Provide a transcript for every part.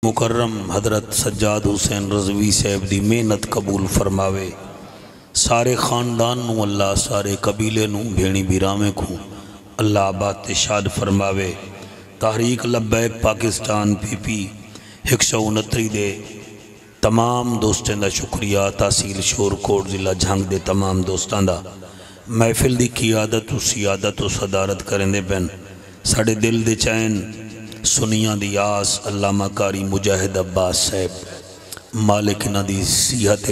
मुकर्रम हजरत सज्जाद हुसैन रज़वी साहब दी मेहनत कबूल फरमावे। सारे खानदान नू अल्लाह सारे कबीले नू भेणी बिरावे को अल्लाह आबाद शाद फरमावे। तहरीक लब्बैक पाकिस्तान PP 169 दे तमाम दोस्तों का शुक्रिया। तहसील शोरकोट ज़िला झंग के तमाम दोस्तों का महफिल की क़ियादत सियादत सदारत करेंदे पैन। साढ़े दिल दे चैन सुनिया दी आस अल्लामा कारी मुजाहिद अब्बास साहब मालिक इन्हां दी सिहत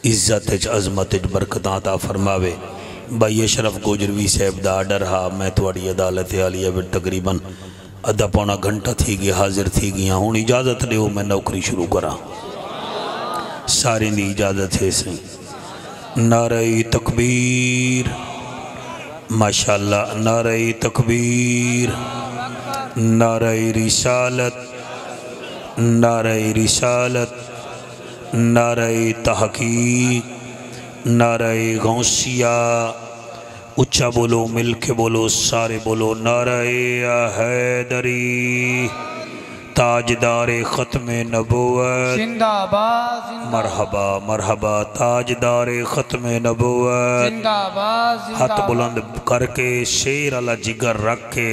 इज्जत अजमत बरकत अता फरमावे। भाई अशरफ गोजरवी साहब का आर्डर हा मैं थोड़ी अदालत आलिया में तकरीबन अद्धा पौना घंटा थी गया हाजिर थी गया। हुण इजाज़त दो मैं नौकरी शुरू करा। सारे दी इजाज़त है सही। नारे तकबीर माशाअल्लाह। नारे तकबीर नारे रिसालत नारे रिसालत नारे तहकीक नारे गौसिया। उच्चा बोलो मिल के बोलो सारे बोलो नारे हैदरी ताजदार ख़त्मे नबुव्वत जिंदाबाद। मरहबा मरहबा ताजदार ख़त्मे नबुव्वत जिंदाबाद। हाथ बुलंद करके शेर अला जिगर रख के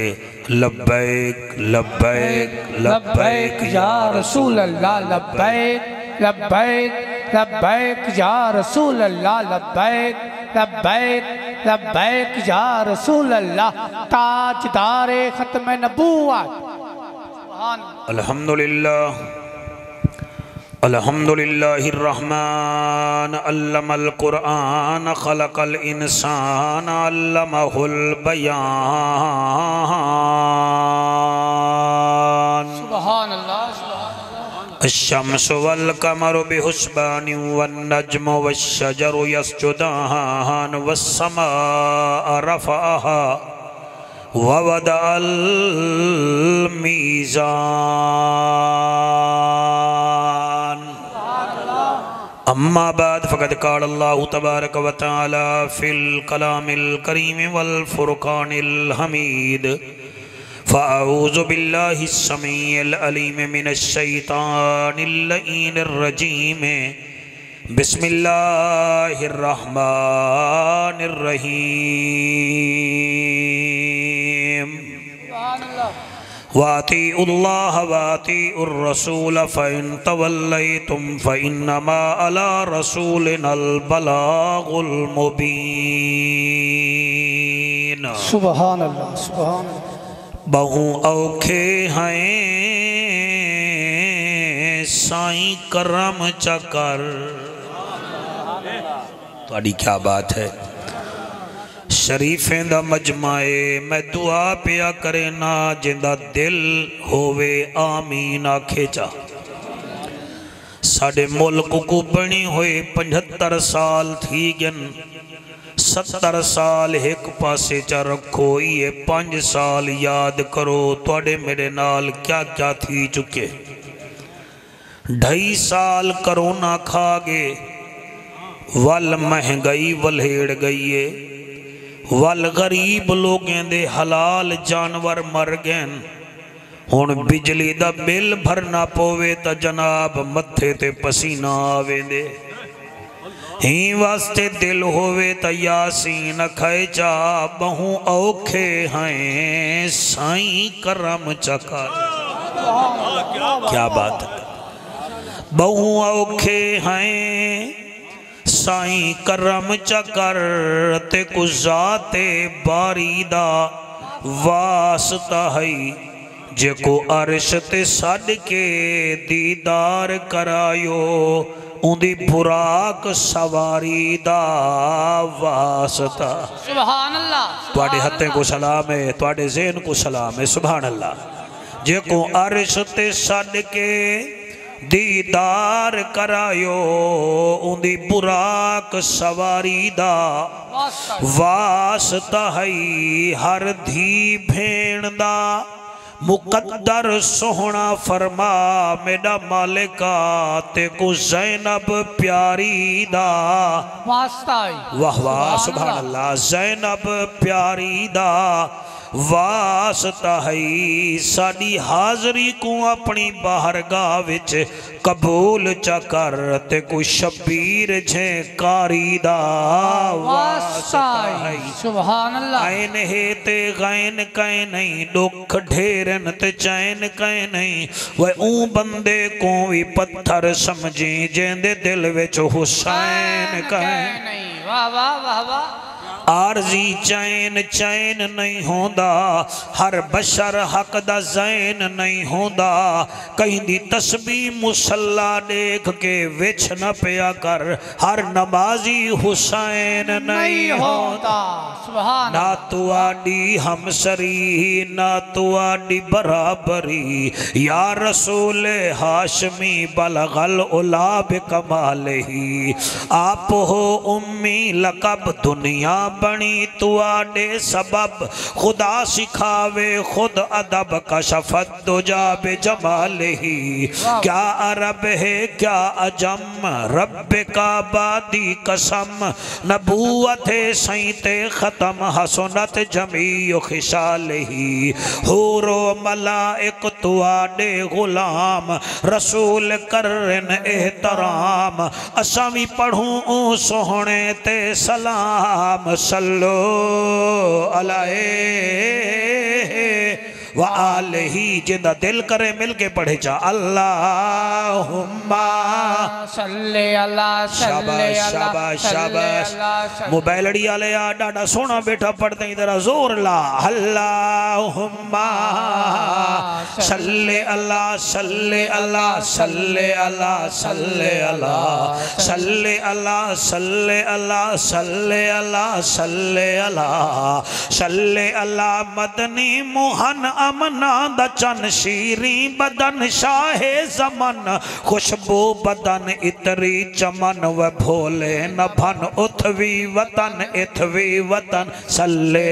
लब्बैक लब्बैक लब्बैक या रसूल अल्लाह लब्बैक लब्बैक लब्बैक या रसूल अल्लाह लब्बैक लब्बैक लब्बैक या रसूल अल्लाह ताजदार ख़त्मे नबुव्वत। अल्हम्दुलिल्लाह अल्हम्दुलिल्लाहिर रहमान अल्लमल कुरआन खलकल इंसान अल्लमहुल बयान। सुभान अल्लाह। अश्शम्सु वल कमरु बिहुस्बानिन वन नज्मु वश्शजरु यस्जुदान वस्समाअ रफ़अहा ववदअल मीज़ान। अम्मा बाद फ़क़द क़ाल अल्लाहु तबारक व तआला फ़िल कलामिल करीम वल फ़ुरक़ानिल हमीद। फ़अऊज़ु बिल्लाहिस समीइल अलीम मिनश शैतानिर लईनिर रजीम। बिस्मिल्लाहिर रहमानिर रहीम। वातिउल्लाह वातिउर रसूल फ़इन तवल्लैतुम फ़इन्नमा अला रसूलिनल बलागुल मुबीन। सुभान अल्लाह सुभान अल्लाह। बहु औखे हैं साईं करम चकर। तुहाडी क्या बात है। शरीफें दा मजमाए मैं दुआ पिया करे ना जिंदा दिल होवे आमीन आखे चा। साडे मुल्क को बनी हुए 75 साल थी गन। 70 साल एक पासे चा रखो ये 5 साल याद करो तुहाडे मेरे नाल क्या क्या थी चुके। 2.5 साल करोना खा गए। वल महंगाई वलेड़ गई है। वल गरीब लोगों दे हलाल जानवर मर गए। हुण बिजली दा बिल भरना पवे तो जनाब मत्थे ते पसीना आवेंदे। ही वास्ते दिल होवे तो यासीन खाए चा। बहु औखे हैं साईं करम चकर। क्या बात है। बहु औखे हैं साईं करम चकर ते कुजाते बारी दा वास्ता है। जेको अर्श ते सद के दीदार करायो उंदी बुराक सवारी दा वास्ता। सुभान अल्लाह। तुहाडे हत्थे को सलाम है तुहाडे ज़हन को सलाम है। सुभान अल्लाह। जेको अर्श ते सद के दीदार करायो उंदी बुराक सवारी दा वास्ता है। हर धी भेण दा मुकद्दर सोहना फरमा मेरा मालिका ते को ज़ैनब प्यारी दा वास्ता। वाह वाह सुभान अल्लाह। ज़ैनब प्यारी दा वास्ता है साडी हाज़री को अपनी बाहरगाह विच कबूल चा कर ते कोई शबीर छे कारी दा वास्ता है। सुभान अल्लाह। ऐन है ते गैन कह नहीं दुख ढेरन ते चैन कह नहीं वह ऊ बंदे को भी पत्थर समझी जेंदे दिल विच हुसैन कह नहीं। वाह वाह वाह वाह। आरजी चैन चैन नहीं होंदा हर बशर हक दा जैन नहीं होंदा कहीं दी तस्बीह मुसल्ला देख के विच न पिया कर हर नमाजी हुसैन नहीं होंदा। सुभान ना तुआडी हमसरी ना तुआडी बराबरी या रसूल हाशमी बलगल उला बिकमालही आप हो उम्मी लकब दुनिया बनी तुआडे सबब खुदा सिखावे खुद अदब कशफत दुजा बेजमालही क्या अरब है क्या अजम रब का बादी कसम नबूवत सईते खत्म हसनत जमी खिशालही हुरो मलाइक तुआडे गुलाम रसूल करन एहतराम असा भी पढ़ूं सोहने ते सलाम सल्लो अलैहि व आलिही जिंदा दिल करे मिल के पढ़े चा अल्लाहुम्मा सल्ले अला सल्ले अला शाबाश मोबाइलड़ी वाले आ डाडा सोना बेटा पढ़ते इधर जोर ला अल्लाहुम्मा सल्ले अला सल्ले अला सल्ले अला सल्ले अला सल्ले अला सल्ले अला सल्ले अला सल्ले अला सल्ले अला मदनी मोहन अमना दचन शीरी बदन शाहे जमन खुशबू बदन इतरी चमन व भोले न भन उथवी वतन इथवी वतन सल्ले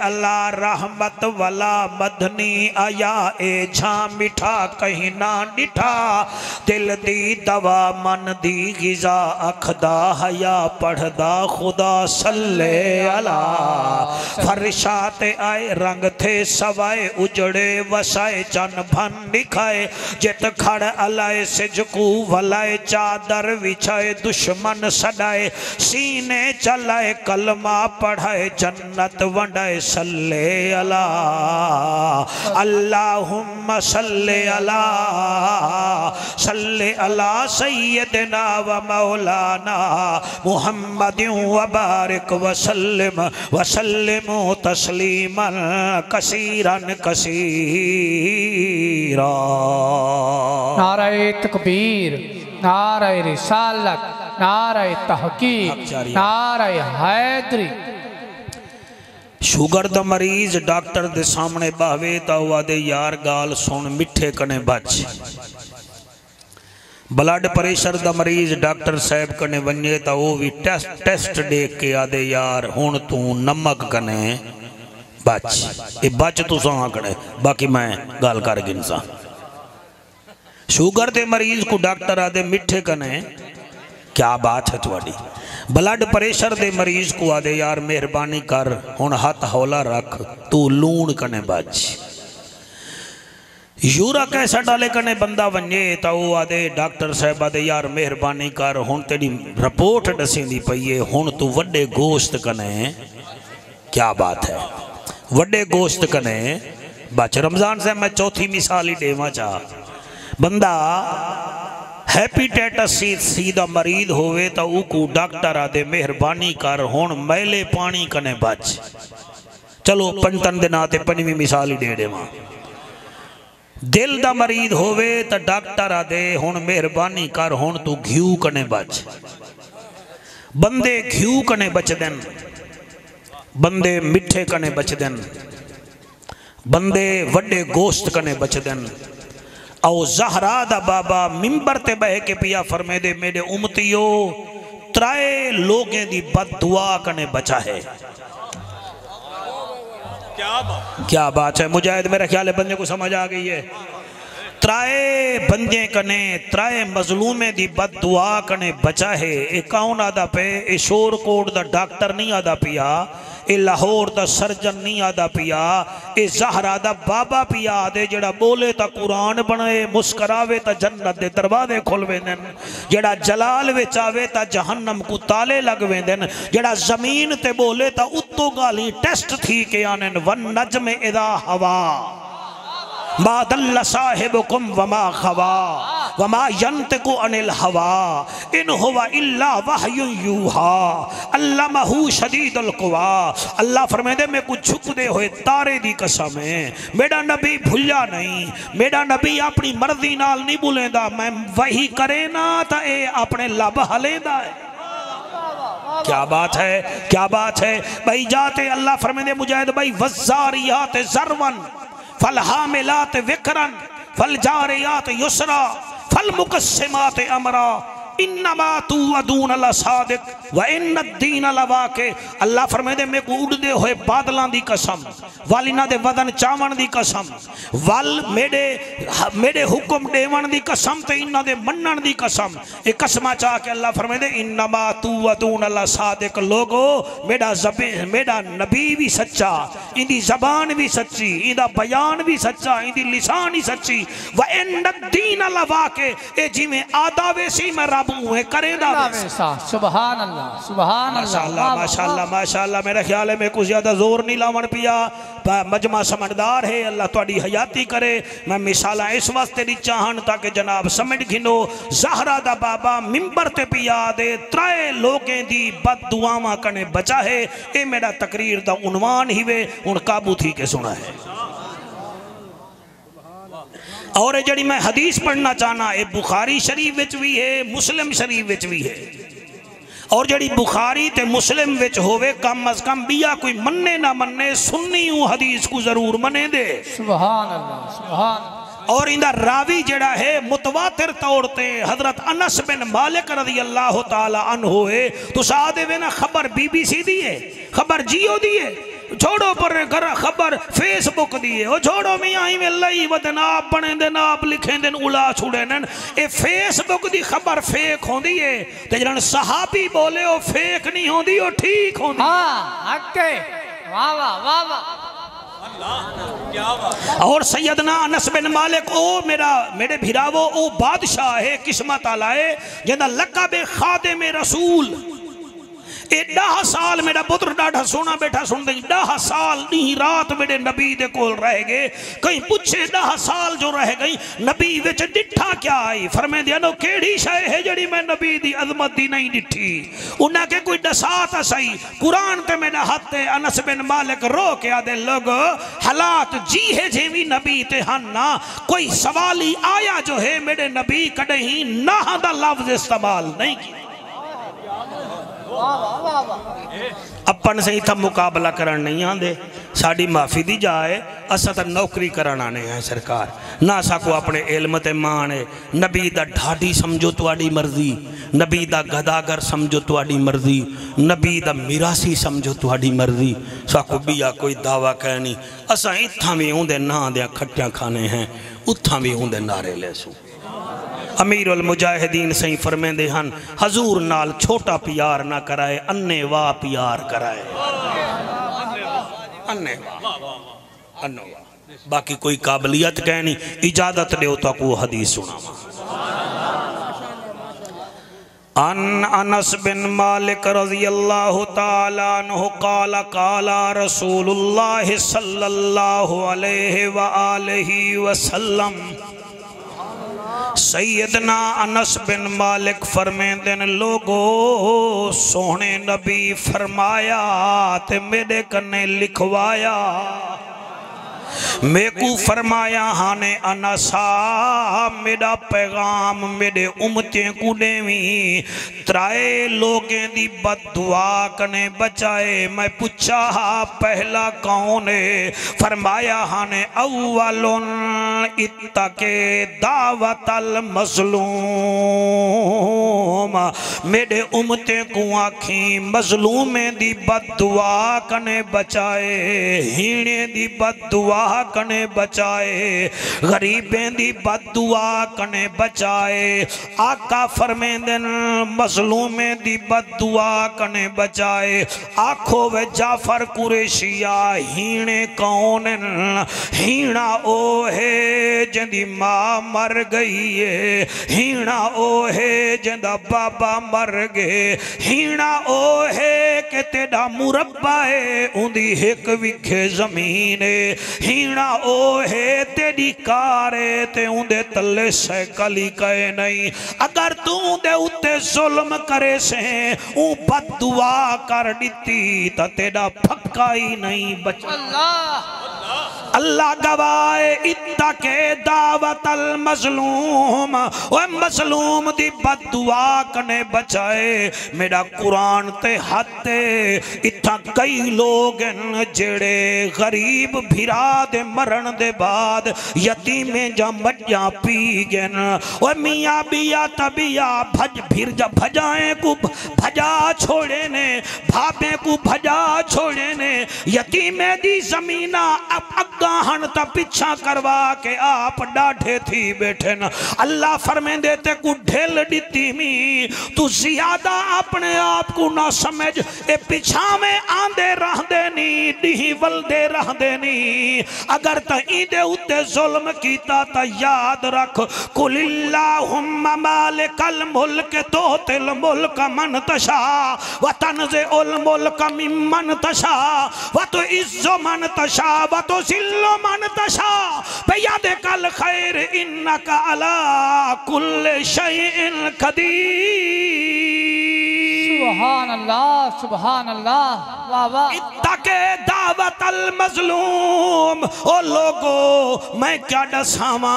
अला रहमत वाला मदनी आया ए झा मिठा कहीं ना डिठा दिल दी दवा मन दी गिजा अखदा हया पढ़दा खुदा सल्ले अला फरिशाते आए रंग थे सवाए उजड़े वसाए चन भन दिखाए जित खड़ अलाए सिजकू वलाए चादर विछाए दुश्मन सडाए सीने चलाए कलमा पढ़ाए जन्नत वंडाए सल्ले अला अल्लाहुम्मा सल्ले अला सय्यदना व मौलाना मुहम्मदिन व बारिक वसल्लिम तस्लीमन कसीरन कसीरा। नारे तकबीर नारे रिसालत नारे तहकीक नारे हैदरी। शुगर दा मरीज डॉक्टर दे सामने बावे तो वादे यार गाल सुन मिठे कने बच ब्लड प्रेशर दा मरीज डॉक्टर साहब कने वने तो वो भी टेस्ट देख के आदे यार हुण तू नमक कने बच ये बच तू आकड़े बाकी मैं गल कर गिनसा। शुगर के मरीज को डॉक्टर आदे मिठे कने क्या बात है थोड़ी। ब्लड प्रेशर के मरीज को आदे यार मेहरबानी कर हुण हाथ हौला रख तू लूण कने बच। यूरिक एसिड वाले कने बंदा वने तो वो आदे डॉक्टर साहब आदे यार मेहरबानी कर हुण तेरी रिपोर्ट दसींदी पई है हुण तू वड्डे गोश्त कने क्या बात है वड्डे गोश्त कने बच। रमजान से मैं चौथी मिसाल ही देवा चाह बंदा हैपेटाइटिस सी दा मरीज होवे तो उको डॉक्टर आदे मेहरबानी कर हुण मैले पानी कने बच। चलो पंजन दिन आते पंजवीं मिसाल ही दे देवा। दिल दा मरीज होवे तो डॉक्टर आदे हुण मेहरबानी कर हुण तू घिऊ कने बच। बंदे घिऊ कने बचदन बंदे मिठे कने बचदन बंदे वड्डे गोश्त कने बचदन। आओ ज़हरा दा बाबा मिंबर ते बह के पिया फरमे दे मेरे उम्मतियो त्राए लोगों दी बददुआ कने बचा है। क्या बात है मुजाहिद मेरा ख्याल है बंदे को समझ आ गई है। त्राए बंदे कने त्राए मजलूमे दी बददुआ कने बचा है। ए कौन आदा पे ए शोर कोट दा डॉक्टर नहीं आदा पिया ये लाहौर दा सर्जन नहीं आदा पिया, ये ज़हरा दा बाबा पिया दे, जड़ा बोले तो कुरान बने, मुस्करावे तो जन्नत दे दरवाजे खुल वेंदन, जड़ा जलाल विच आवे तो जहन्नम को ताले लग वेंदन, जड़ा जमीन ते बोले तो उत्तों गाली टेस्ट थी के आने। वन नजम इदा हवा मा दल्ल साहिबुकुम वमा खवा वमा यंतिकु अनिल हवा इन हुवा इल्ला वहयुन यूहा अल्लमहु शदीदुल कुवा। अल्लाह फरमाते मैं कुछ झुकदे हुए तारे दी कसम है, मेरा नबी भुल्ला नहीं, मेरा नबी अपनी मर्जी नाल नहीं बुलेंदा, मैं वही करे ना तो ये अपने लब हलेंदा है। क्या बात है, क्या बात है भाई। जाते अल्लाह फरमाते मुजाहिद भाई वज़ारियात ज़रवन फल हामिलात विक्रन फल जारियात युसरा फल मुकस्सिमात अमरा इन्नमा तुअदून लसादिक व इन्नद्दीन लवाके। अल्लाह फरमाते मैं को उड़दे हुए बादलों की कसम, वल इन्हां दे वदन चावण की कसम, वल मेरे हुक्म देवन की कसम ते इन्हां दे मनण की कसम। ये कसमां चाह के अल्लाह फरमाते इन्नमा तुअदून लसादिक। लोगो मेरा नबी भी सच्चा, इनकी जबान भी सच्ची, इनका बयान भी सच्चा, इनकी लिसान ही सच्ची। व इन्नद्दीन लवाके ए जिवें आदा वेसी मैं रब सुभान अल्लाह सुभान अल्लाह माशाअल्लाह माशाअल्लाह। मेरा ख्याल है मैं कुछ ज्यादा जोर नहीं लावन पिया, मजमा समझदार है, अल्लाह तुहाडी हयाती करे। मैं मिसाला इस वास्ते दी चाहन ताकि जनाब समझ घिनो। ज़हरा दा बाबा मिंबर ते पिया दे त्राए लोगें दी बद दुआवां कने बचा है, ये मेरा तकरीर दा उन्वान ही वे। हुण काबू थी के सुना है। और जड़ी मैं हदीस पढ़ना चाहना, ये बुखारी शरीफ विच भी है, मुस्लिम शरीफ विच भी है। और जड़ी बुखारी ते मुस्लिम विच होवे कम अज कम बिया कोई मन्ने ना मन्ने सुन्नी हदीस को जरूर मने दे। सुभान अल्लाह सुभान। और इंदा रावी जड़ा है मुतवातिर तौर ते हजरत अनस बिन मालिक रज़ी अल्लाह तआला अन्हु है। तो सादे वे ना खबर BBC दी है, खबर जियो दी है, छोड़ो पर घर खबर फेसबुक दी है। छोड़ो मियाँ ही में लई वदनाब बने दे नाप लिखे दिन उला छुड़े नन। ए फेसबुक दी खबर फेक होंदी है, ते जन सहाबी बोले ओ फेक नहीं होंदी, ओ ठीक होंदी। हां हके वाह वाह वाह वाह। और सैयदना अनस बिन मालिक ओ मेरे भिरावो ओ बादशाह है, किस्मत आला है, जिंदा लक़ब है खादिम रसूल। 10 साल मेरा पुत्र डाढ़ा सोना बैठा सुन दे, 10 साल दी रात मेरे नबी दे कोल रह गए। कहीं पूछे 10 साल जो रह गई नबी विच डिठा क्या आई? फरमांदे नो केड़ी शय है जड़ी मैं नबी दी अजमत दी नहीं डिठी। उन्हें के कोई दसा ता सही, कुरान ते मेरा हाथ है। अनस बिन मालिक रो के आदे लोग हालात जी है जेवी नबी ते हन्ना, कोई सवाल ही आया जो है मेरे नबी कदहीं ना दा लफ्ज इस्तेमाल नहीं किया। अपन से इतना मुकाबला करन नहीं आते, साड़ी माफी दी जाए, असा तो नौकरी करन आने हैं सरकार ना। साको अपने इल्म ते मान है। नबी दा ढाडी समझो तुहाडी मर्जी, नबी दा गदागर समझो तुहाडी मर्जी, नबी दा मिरासी समझो तुहाडी मर्जी। साको बिया कोई दावा कह नहीं। असा इत्थां भी उहदे ना दे खट्टियां खाने हैं, उत्थां भी उहदे नारे लेसू। अमीरुल मुजाहिदीन सही फरमेंदे हन हजूर नाल छोटा प्यार ना कराए, अन्ने वाह प्यार कराए। अन्ने वाह अन्ने वाह। बाकी कोई काबलियत कहनी, इजाजत दो तो को हदीस सुनावा। अन अनस बिन मालिक रज़ियल्लाहु ताला अन्हु क़ाला क़ाला रसूलुल्लाह सल्लल्लाहु अलैहि व आलिहि वसल्लम। सैयदना अनस बिन मालिक फरमाते हैं लोगो सोहने नबी फरमाया ते मेरे कन्ने लिखवाया, मेकू फरमाया हाने अनसा मेरा पैगाम मेरे उम्मते को देवी, त्राए लोगें दी बददुआ कने बचाए। मैं पूछा पहला कौन है? फरमाया हाने अव्वलुन इत्तके दावतल मजलूम, मेरे उम्मते को आखी मजलूमे दी बददुआ कने बचाए, हीणे दी बददुआ कने बचाए, गरीबें दी बददुआ कने बचाए। आका फरमेंदन मजलूमें दी बददुआ कने बचाए। आखो वे जाफर कुरैशिया हीणे कौन? हीणा ओ है जिंदी मां मर गई है, हीणा ओ है जिंदा बाबा मर गए, हीणा ओ है कि तेरा मुरब्बा है उंदी एक विखे जमीन है, हीणा ओ है तेरी कार है ते उंदे तले साइकिल ही कहे नहीं। अगर तू दे उत्ते जुल्म करे से ऊ बददुआ कर दिती तो तेरा फक्का ही नहीं बचा। अल्लाह गवाए इत्तके दावतल मजलूम, ओ मजलूम दी बददुआ कने बचाए। मेरा कुरान ते हत्ते इत्था कई लोग जेड़े गरीब भिरा दे मरण दे बाद यतीमें जा मज्जा पी गन। ओ मियाँ बिया तबिया भज फिर जा भजाए को भजा छोड़े ने, भाभे को भजा छोड़े ने, यतीमें दी जमीना गाहन ता पिछा करवा के आप डाढ़े थी बैठे न। अल्लाह फरमेंदे ते को ढेल दिती मी तू ज्यादा अपने आप को ना समझ, ए पिछा में आंदे रहदे नी डी वलदे रहदे नी। अगर तईदे उत्ते जुल्म कीता ता याद रख कुलिल्लाहुम्मा मालिकल मुल्क तुतिल मुल्क मन तशा व तनज़िउल मुल्क मिम्मन तशा व तुइज़्ज़ु मन तशा व तुज़िल्लु मन तशा बियदिकल खैर इन्नका अला कुल्लि शैइन कदीर। सुभान अल्लाह, सुभान अल्लाह, वाह वाह। इत्तके दावतल मजलूम, ओ लोगो मैं क्या दसावा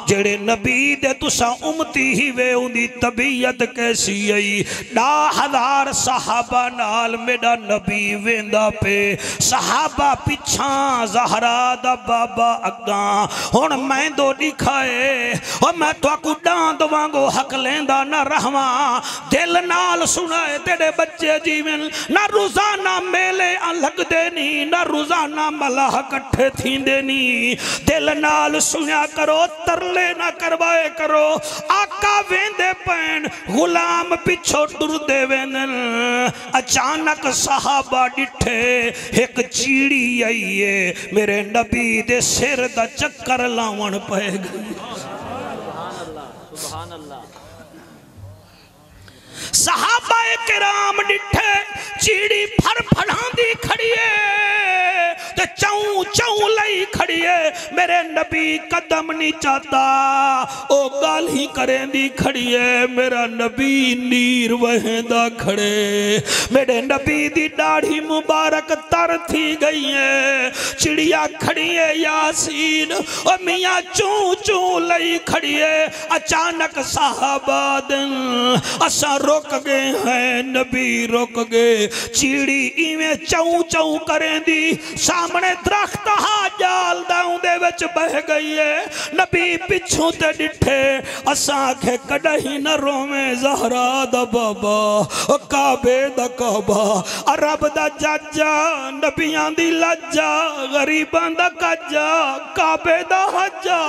जेड़े नबी दे तुसा उम्मती ही वे उंदी तबीयत कैसी आई। 10,000 सहाबा नाल मेरा नबी वेंदा पे, सहाबा पिछा ज़हरा दा बाबा अग्गा। हुण मैं दो दिखाए और मैं तो को डांद वांगो हक लेंदा ना रहवा, दिल नाल सुनाए तेरे बच्चे जीवन ना रोजाना मेले लगदे नी, ना रोजाना मलाह कट्ठे थींदे नी। दिल नाल सुनिया करो, तरले ना करवाए करो। आका वेंदे पैन गुलाम पिछो टुरदे वेंदन। अचानक सहाबा डिठे एक चीड़ी आई है, मेरे नबी दे सिर दा चक्कर लावण पै गई। सुभान अल्लाह। सहाबाए किराम डिठे चीड़ी फड़फड़ांदी खड़ी है ते चौं चौं लई खड़ी है। मेरे नबी कदम नहीं चाहता, ओ गाल ही करेंदी खड़ी है। मेरा नबी नीर वहेंदा खड़े, मेरे नबी दी दाढ़ी मुबारक तर थी गई है। चिड़िया खड़ी है यासीन, ओ मियाँ चूं चूं लई खड़ी है। अचानक साहबा दिन असा रुक गए हैं, नबी रुक गए। चीड़ी इवें चौं चौं करेंदी सामने दरख्त हा जाल दाऊं विच बह गई है। नबी पिछों ते डिठे असा आखे कदही न रोवे ज़हरा दा बाबा, काबे दा काबा, अरब दा जाजा, नबियां दी लज्जा, गरीबां दा काजा, काबे दा हजा,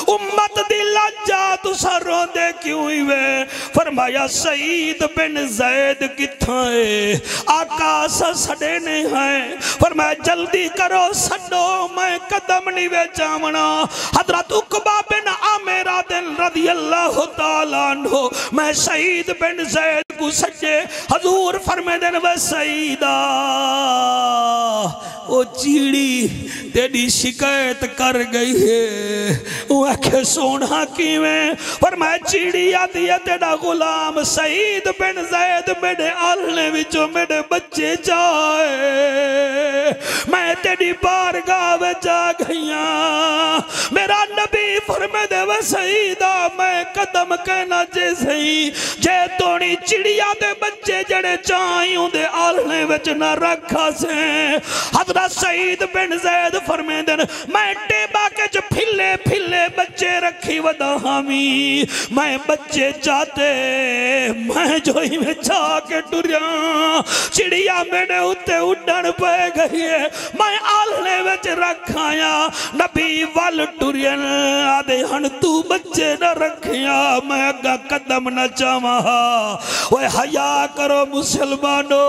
उम्मत दी लज्जा, तुसा रोंदे क्यों वे? फरमाया सईद बिन जैद कित्थां है? आका सड़े ने हैं। फरमाया जल्दी करो सडो, मैं कदम नहीं वे जावना। हजरत उकबा बिन आमिर रज़ी अल्लाह तआला अन्हु मैं सईद बिन जैद को सजे। हजूर फरमाते वे सईदा ओ चीड़ी तेरी शिकायत कर गई है। वो आखे सोना किवें? पर मैं चिड़ी आती है तेरा गुलाम सईद बिन जैद मेरे आलने विचों मेरे बच्चे जाए, मैं तेरी बारगाह में जा गईया। मेरा नबी फरमाते वे सईदा मैं कदम कहना जे सही जे तोड़ी चिड़िया दे बच्चे जड़े चाई उन्दे आलने विच न रखा से। हज़रत सईद बिन ज़ैद फरमांदे ने मैं टेबा के च फिले फिले बच्चे रखी वदा हामी, मैं बच्चे चाहते मैं जो ही में चा के टुरिया चिड़िया मेरे उत्ते उड़न पे गई है, मैं आलने विच रखाया नबी वल टुरियन आदे हन तू बच्चे न रखिया मैं अगा कदम न चावा। ओए हया करो मुसलमानो,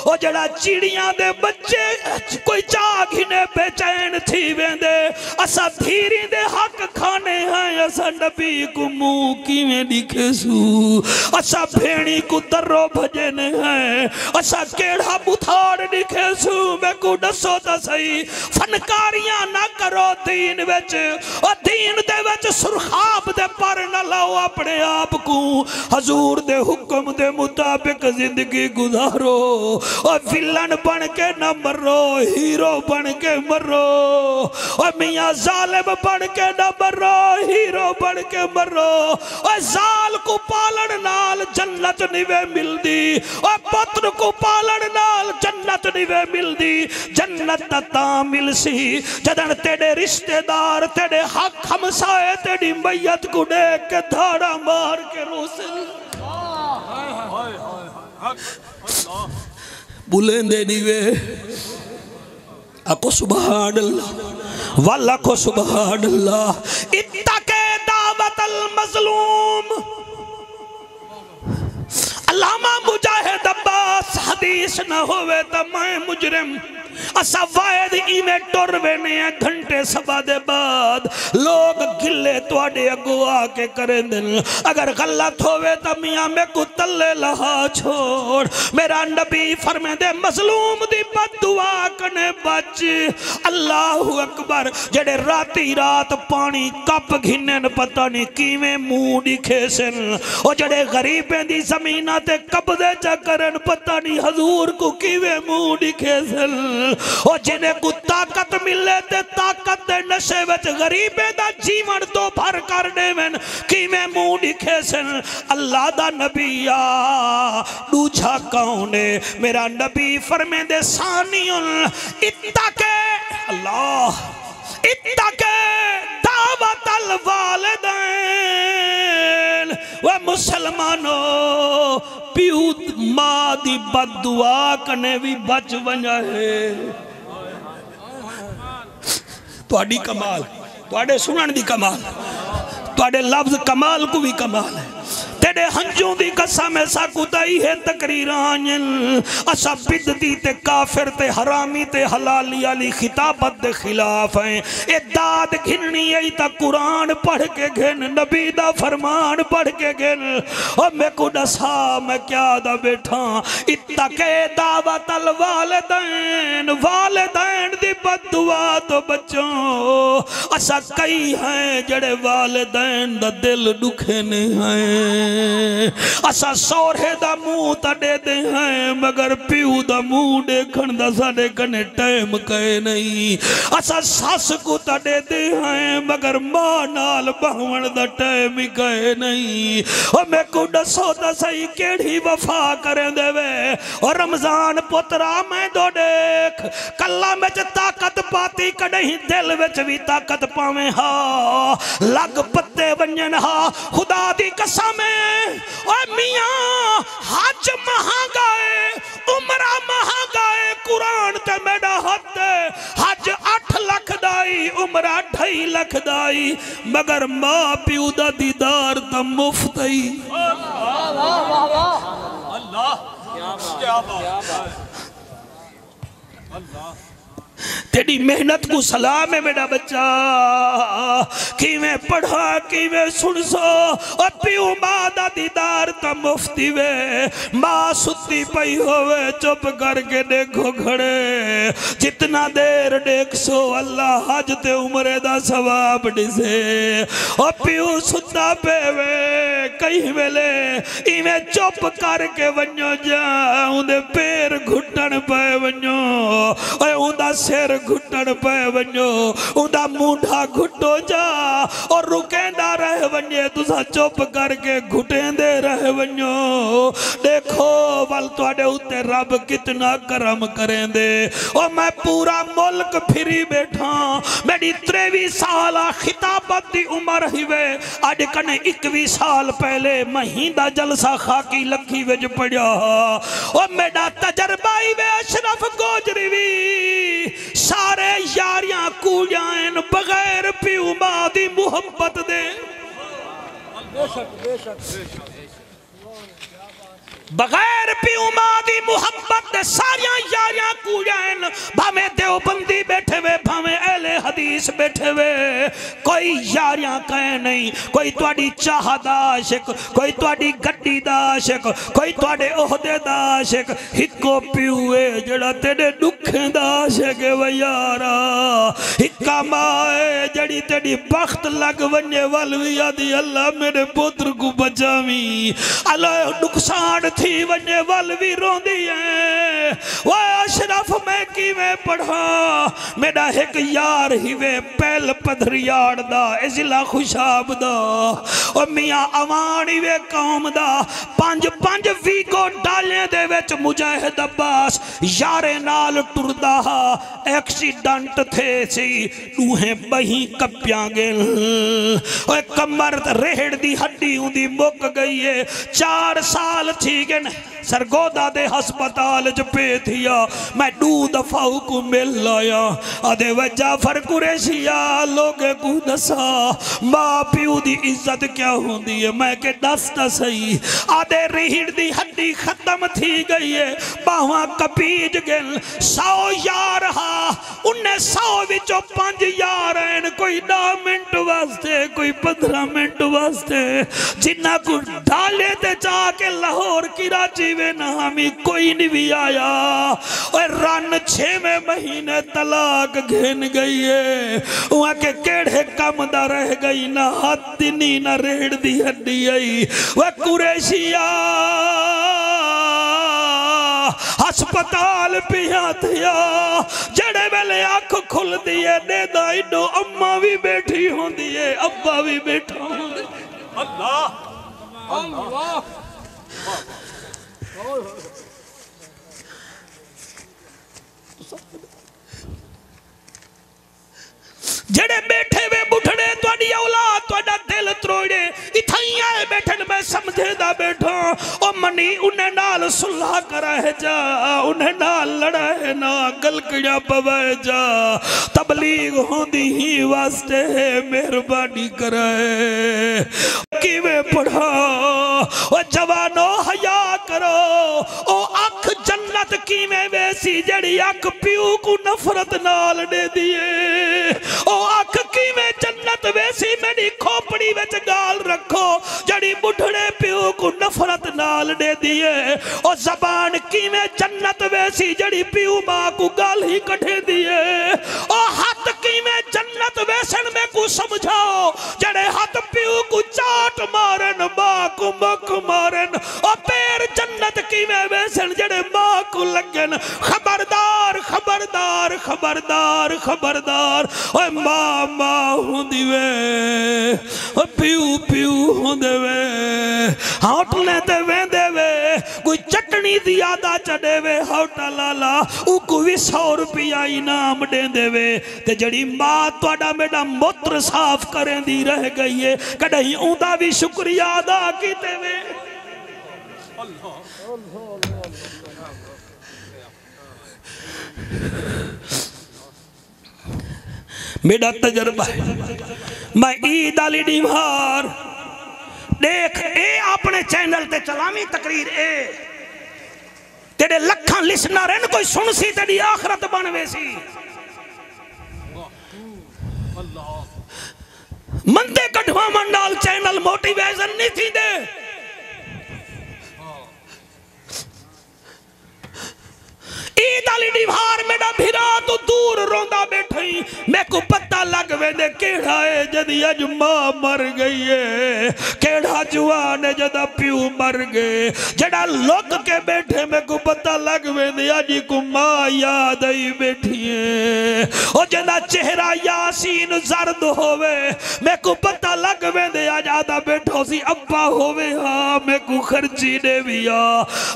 ओ जड़ा चिड़िया दे बच्चे कोई चाह घिने बेचैन थी वेंदे असा धीरी दे हक खाने हैं, असा नबी को मुंह किवें दिखेसू, असा भेड़ी को दर्रो भजने हैं, असा केड़ा बुथाड़ दिखेसू। मैं को दसो तो सही फनकारियां ना करो दीन विच, ओ दीन दे विच सुरखाब दे पर न लाओ, अपने आप को हजूर दे हुक्म दे मुताबिक जिंदगी गुजारो। ओ विलन बन के न मरो, हीरो बन के मरो, और मियां जालिम बन के न मरो, हीरो बन के मरो। और जाल को पालन नाल जन्नत निवे मिलदी, और पुत्र को पालन नाल जन्नत निवे मिलदी। जन्नत ता मिलसी जदन तेरे रिश्तेदार तेरे हक हमसाए तेरी मैयत को देख के धाड़ा मार के रोसे बुलेंदे निवे। अको सुभान अल्लाह वाला को सुभान अल्लाह। इत्तके दावतल मज़लूम अल्लामा मुजाहिद अब्बास हदीस न होवे तो मैं मुजरिम असा वायद इवें टुर वेने घंटे सभा दे बाद लोग गिले तुहाडे अगो आके करेंदे। अगर गलत होवे तो मियां मैं को तल्ले लहा छोड़। मेरा नबी फरमांदे मज़लूम दी बददुआ कने बच। अल्लाहु अकबर। जेड़े राती रात पानी कप घिनन पता नहीं किवें मुंह दिखे सन। ओ जेड़े गरीबें दी ज़मीनां ते कब्जे च करन पता नहीं हजूर को किवें मुंह दिखे सन। ओ जिन्हें को ताकत मिले ते ताकत दे नशे विच गरीबे दा जीवन तो भर कर देवन किवें मुंह दिखे सन। अल्लाह दा नबी आ दूजा कौन है? मेरा नबी फरमांदे सानियुल इत्तके अल्लाह इत्तके दावतल वालिदैन। वे मुसलमानो प्यू मां दी बददुआ कने भी बच वंजा है। तुहाडी कमाल, तुहाडे सुनन दी कमाल, तुहाडे लफ्ज कमाल को भी कमाल है। तेरे हंजों दी कसम ऐसा कुताई है तकरीरान असा बिदती ते काफिर ते हरामी ते हलाली वाली खिताबत दे खिलाफ हैं। ए दाद घिननी आई ता कुरान पढ़ के घिन, नबी दा फरमान पढ़ के घिन। और मैं को दसा मैं क्या दा बैठा। इत्तके दावतल वालिदैन, वालिदैन दी बददुआ तो बचो। असा कई हैं जड़े वालिदैन दा दिल दुखे ने हैं। असा सौरे दा मुंह ता दे दे हैं मगर प्यू दा मुंह देखण दा साडे कने टाइम कहे नहीं। असा सस को ता दे दे हैं मगर मां नाल बहवण दा टाइम ही कहे नहीं। ओ मैं को दसो ता सही केड़ी वफा करे देवे। और रमजान पुत्रा मैं दो देख कल्ला में ताकत पाती कदहीं दिल विच भी ताकत पावे हा लग पत्ते वंजन हा। खुदा दी कसम और मियां हज महंगा है, उमरा महंगा है, कुरान ते मेरा हद हज 8 लाख दाई, उमरा 2.5 लाख दाई, मगर मां प्यू दा दीदार तो मुफ्त ही। तेरी मेहनत को सलाम है मेरा बच्चा। किवें पढ़ा किवें सुन सो और प्यू मां दा दीदार तो मुफ्ती वे। मां सुती पई होवे चुप करके देखो घड़े जितना देर देख सो अल्लाह हज ते उमरे दा सवाब दिसे। और प्यू सुता पेवे कई वेले इवें चुप करके वन्यो जा उंदे पैर घुटन पे वन्यो उंदा सिर घुट घुटन पे वञो उदा मूंढा घुटो जा और रुकेंदा रह वञे तुसा चुप करके घुटेंदे रह वञो देखो वल तुहाडे उत्ते रब कितना करम करेंदे ओ मैं पूरा मुल्क फिरी बैठा मेरी 23 साल खिताबत दी उम्र हिवे अज कने 21 साल पहले महींदा जलसा खाकी लखी विच पढ़िया ओ मेरा तजर्बा ही वे अशरफ गोजरी भी सारे यारियां कूड़ियां बगैर प्यू मां दी मुहब्बत दे बगैर प्यू मां दी मुहब्बत दे सारियां यारियां कूड़ियां भावें देवबंदी बैठे वे भावें अहले हदीस बैठे वे कोई यारियां कहे नहीं कोई तुहाडी चाह दा आशिक कोई तुहाडी गड्डी दा आशिक कोई तुहाडे ओहदे दा आशिक हिक्को प्यू है जेड़ा तेरे दुखें दा आशिक है वे यारा हिक्का मां है जेड़ी तेरी बख्त लग वने वल वी आदी अल्लाह मेरे पुत्र को बचावी अल्लाह नुकसान थी वने वल भी रोंदी है वो अशरफ मैं किवें पढ़ा मेरा एक यार ही वे पहल पधरियाड़ दा जिला खुशाब दा ओ मियां अवान ही वे कौम दा 5-5 वीको डाले दे विच मुजाहिद अब्बास यारे नाल टुरदा एक्सीडेंट थे सी दूहे बही कप्पियां गेल ओ कमर रेहड़ दी हड्डी उंदी मुक गई है 4 साल थी सरगोदा दे हस्पताल च पे थिया मैं 2 दफा को मिल लाया आदे जाफर कुरैशिया लोगे को दसा मां प्यू दी इज्जत क्या होंदी है मैं के दस ता सही आदे रीढ़ दी हड्डी खत्म थी गई है बाहां कपीज गल 100 यार हा उन्ने 100 विचों 5 यार हैं कोई 10 मिनट वास्ते कोई 15 मिनट वास्ते जिन्ना को ढाले ते जाके लाहौर कराची में नामी कोई नहीं भी आया और रन 6वें महीने तलाक घेन गई है वहां के केड़े कम दा रह गई ना हाथ नी ना रेड़ दी हड्डी आई वह कुरैशिया हस्पताल पिया थिया जड़े वेले अख खुलदी है देदा इडो अम्मा भी बैठी होंदी है अब्बा भी बैठा होंदे अल्लाह अल्लाह जड़े बैठे वे बुढ़ड़े तुहाडी औलाद तुहाडा दिल त्रोड़े इथाई आए बैठन मैं समझेदा बैठा ओ मनी उन्हें नाल सुलह कराए जा उन्हें नाल लड़ाए ना गलकड़ा पवाए जा तबलीग होंदी ही वास्ते मेहरबानी कराए किवें पढ़ा ओ जवानो हया करो ओ अख जन्नत किवें वैसी जड़ी अख प्यू को नफरत नाल दे दिए ओ अख किवें जन्नत वैसी मेरी खोपड़ी विच गाल रखो जड़ी बुढ़ड़े प्यू को नफरत नाल दे दिए ओ जबान किवें जन्नत वैसी जड़ी प्यू मां को गाल ही कढ़े दिए ओ हाथ किवें जन्नत वैसन में को समझाओ जड़े हाथ प्यू को चाट मारन मां को मक मारन ओ पैर जन्नत किवें वैसन जड़े मां को लगन खबरदार खबरदार खबरदार खबरदार ओ मां मां हुंदी वे ओ प्यू प्यू हुंदे वे होटले ते वेंदे वे कोई चटनी दी आदा चढ़े वे होटल वाला उको भी 100 रुपया इनाम देंदे वे ते जड़ी मां तुहाडा मेरा मूत्र साफ करेंदी रह गई है कदई उंदा भी शुक्रिया अदा कीते वे मेरा तजर्बा है मैं ईद आली दीवार देख ए अपने चैनल ते चलावी तकरीर ए तेरे लखा लिसनर हैं कोई सुन सी तेरी आखरत बनवे सी मंदे कढ़वा मंडाल चैनल मोटिवेशन नहीं थी दे ईद दाली दीवार मेरा भिरा तू दूर रोंदा बैठी मैं को पता लग वेंदे केड़ा है जदी अज मां मर गई है, केड़ा जवान है जदा प्यू मर गए, जड़ा लुक के बैठे मैं को पता लग वेंदे अज को मां याद आई बैठी है। ओ जदा चेहरा यासीन जर्द होवे मैं को पता लग वेंदे अज आदा बैठो सी अब्बा होवे हाँ मैं को खर्ची दे विया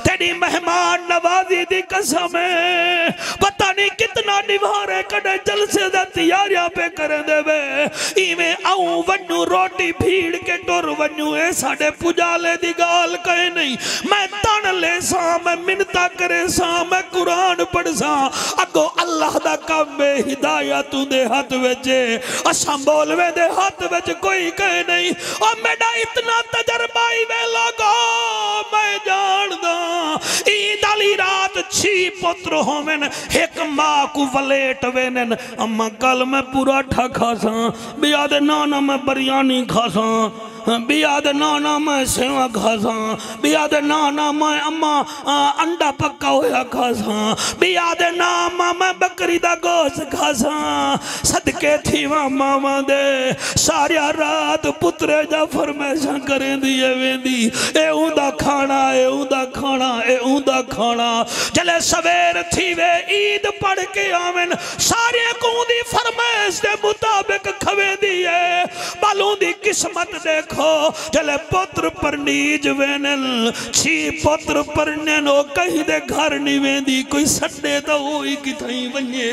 तेरी मेहमान नवाजी दी कसम है पता नहीं कितना निभारे कड़े जलसे दा तैयारियां पे कर देवे इवें आऊं वन्नू रोटी भीड़ के टुर वन्नू ए साडे पुजाले दी गाल कहे नहीं मैं तन ले सा मैं मिन्नता करे सा मैं कुरान पढ़ सा अगो अल्लाह दा काम में हिदायत दे हाथ विच असा बोलवे दे हाथ विच कोई कहे नहीं। और मेरा इतना तजर्बा ही वे लोगो मैं जानदा ईद आली रात 6 पुत्र होवेन एक मां को वलेट वेनन अम्मा कल मैं पूरा ठा खासा बिया दे नाना मैं बिरयानी खासा बिया दे नाना मैं सेवा खासा बिया दे नाना मैं अम्मा अंडा पक्का होया खासा बिया दे नामा मैं बकरी दा गोश्त खासा सदके थीवा मामा दे सारिया रात पुत्रे जा फरमाइशां करेंदी वेंदी ए उंदा खाना ए उंदा खाना ए उंदा खाना जले सवेर थीवे ईद पढ़ के आवन सारे को दी फरमाइश दे मुताबिक खवेंदी है बालों दी किस्मत देखो जले पुत्र परनीज वेनल 6 पुत्र परने ओ कहीं दे घर नहीं वेंदी कोई सड्डे तो होई किथई वने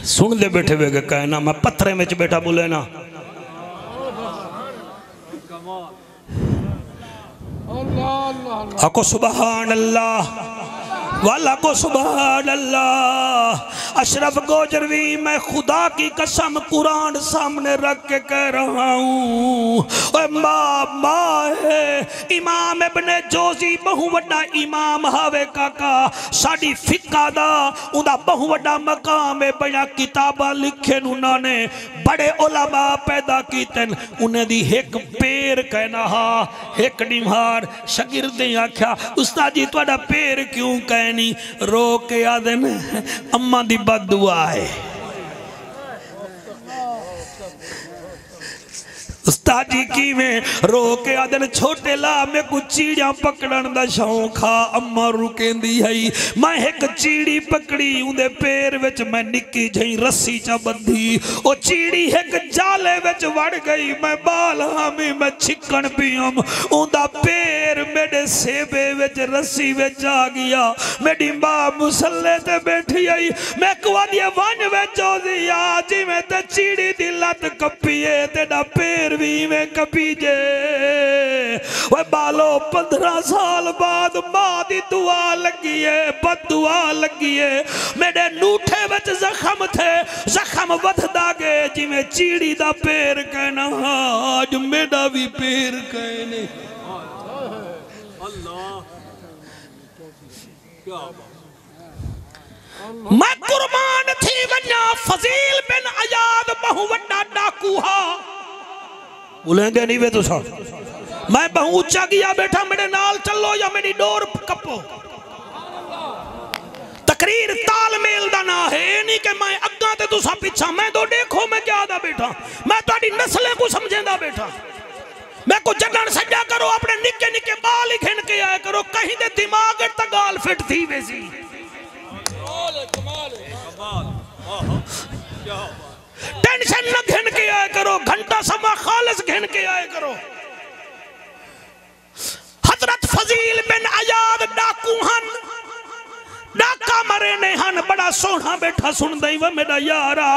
सुन ले बैठे वे कहना मैं पत्थरे में बैठा बोले ना हको सुबहान अल्लाह वाला को सुबहान अल्लाह। अशरफ गोजरवी मैं खुदा की कसम कुरान सामने रख के कह रहा हूँ माँ है इमाम इब्ने जोजी बहु वड्डा इमाम हावे काका साडी फिका दा उदा बहु वड्डा मकाम है बया किताबा लिखे उन्होंने बड़े उलमा पैदा कीतन उन्हें दी एक पैर कहना हा एक निहार शागिर्द ने आख्या उस्ताद जी तुहाडा पैर क्यों कहनी रो के आदन अम्मा दी बददुआ है। उस्ताद जी की में रो के आदन छोटे ला में कुछ चीड़ियां पकड़न दा शौक हा अम्मा रुकेंदी है मैं एक चीड़ी पकड़ी उंदे पैर विच मैं निक्की जही रस्सी चा बंधी ओ चीड़ी एक जाले विच वड़ गई मैं बाल हामी मैं छिकन पियम उंदा पैर मेरे सेबे विच रस्सी विच आ गया मेरी मां मुसल्ले ते बैठी आई मैं कुआ दी वन विच ओदिया जिवें ते चीड़ी दी लत कप्पीए तेरा पैर भी में कपीजे वो बालो 15 साल बाद मां दी दुआ लगी है बददुआ लगी है मेरे नूठे विच जख्म थे जख्म वधदा गए जिवें चीड़ी दा पैर कहना आज मेरा भी पैर कहने मैं कुर्बान थी वन्ना फजील बिन अयाद बहु वड्डा डाकू हा बुलेंगे नहीं वे तो मैं बहु ऊंचा गया बैठा मेरे नाल चलो या मेरी डोर कपो तकरीर तालमेल दा ना है नहीं कि मैं अग्गा ते तुसा पिछा मैं तो देखो मैं क्या दा बैठा मैं तुहाडी नस्लें को समझेंदा बैठा मैं को जगन सजा करो अपने निक्के निक्के बाल ही खिन के आया करो कहीं दे दिमाग तक गाल फिट थी वैसी टेंशन न घिन के आया करो घंटा समा खालिस घिन के आया करो। हजरत फजील बिन अयाद डाकू हन डाका मरे ने हन बड़ा सोना बैठा सुन दई व मेरा यारा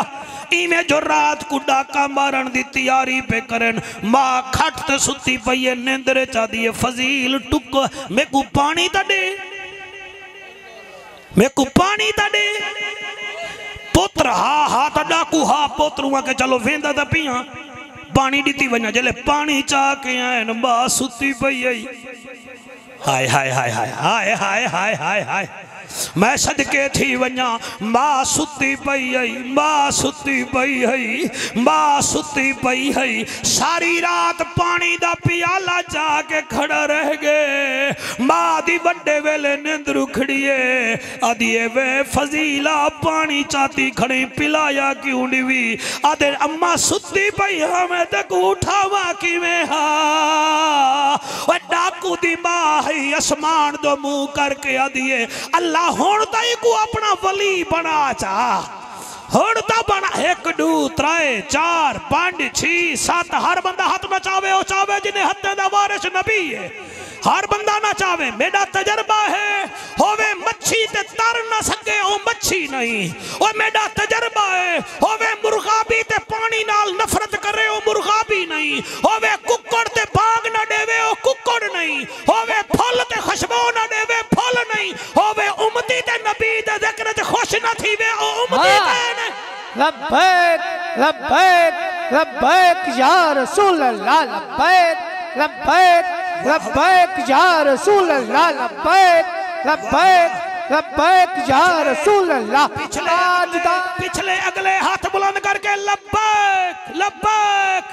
इवें जो रात को डाका मारन दी तैयारी पे करन मां खट ते सुती पई है नींदरे चा दी फजील टुक मैं को पानी ता दे मैं को पानी ता दे पुत्र हा हा ता डाकू हा पुत्र के चलो वेंदा ता पिया पानी दीती वना जले पानी चा के आए न बा सुती पई आई हाय हाय हाय हाय हाय हाय हाय हाय हाय मैं सदके थी वञा मां सुती पई हई, मां सुती पई हई, मां सुती पई हई। सारी रात पानी दा प्याला जाके खड़ा रह गए। मां दी बड़े वेले नींद उखड़िए आदिए वे फजीला पानी चाती खड़ी पिलाया क्यों नहीं? आदे अम्मा सुती पई हमें तक उठावा किवें हा? ओ डाकू दी मां है आसमान दो मुंह करके आदिए अल्लाह हुण ताई को अपना वली बना चा। हुण ता बना 1 2 3 4 5 6 7 हर बंदा हाथ में चावे ओ चावे जिन्हें हत्ते दा वारिस नबी है। हर बंदा ना चावे। मेरा तजर्बा है होवे मच्छी ते तर ना सके ओ मच्छी नहीं। ओ मेरा तजर्बा है होवे मुर्गा भी ते पानी नाल नफरत करे ओ मुर्गा भी नहीं। होवे कुक्कड़ ते भाग ना देवे ओ कुक्कड़ नहीं। होवे फल ते खुशबू ना देवे फल नहीं। होवे उम्मती ते नबी दे जिक्र च खुश ना थीवे ओ उम्मती ते लब्बैक लब्बैक लब्बैक या रसूल अल्लाह, लब्बैक लब्बैक लब्बैक या रसूल अल्लाह, लब्बैक लब्बैक लब्बैक या रसूल अल्लाह। पिछले अगले हाथ बुलंद करके लब्बैक लब्बैक।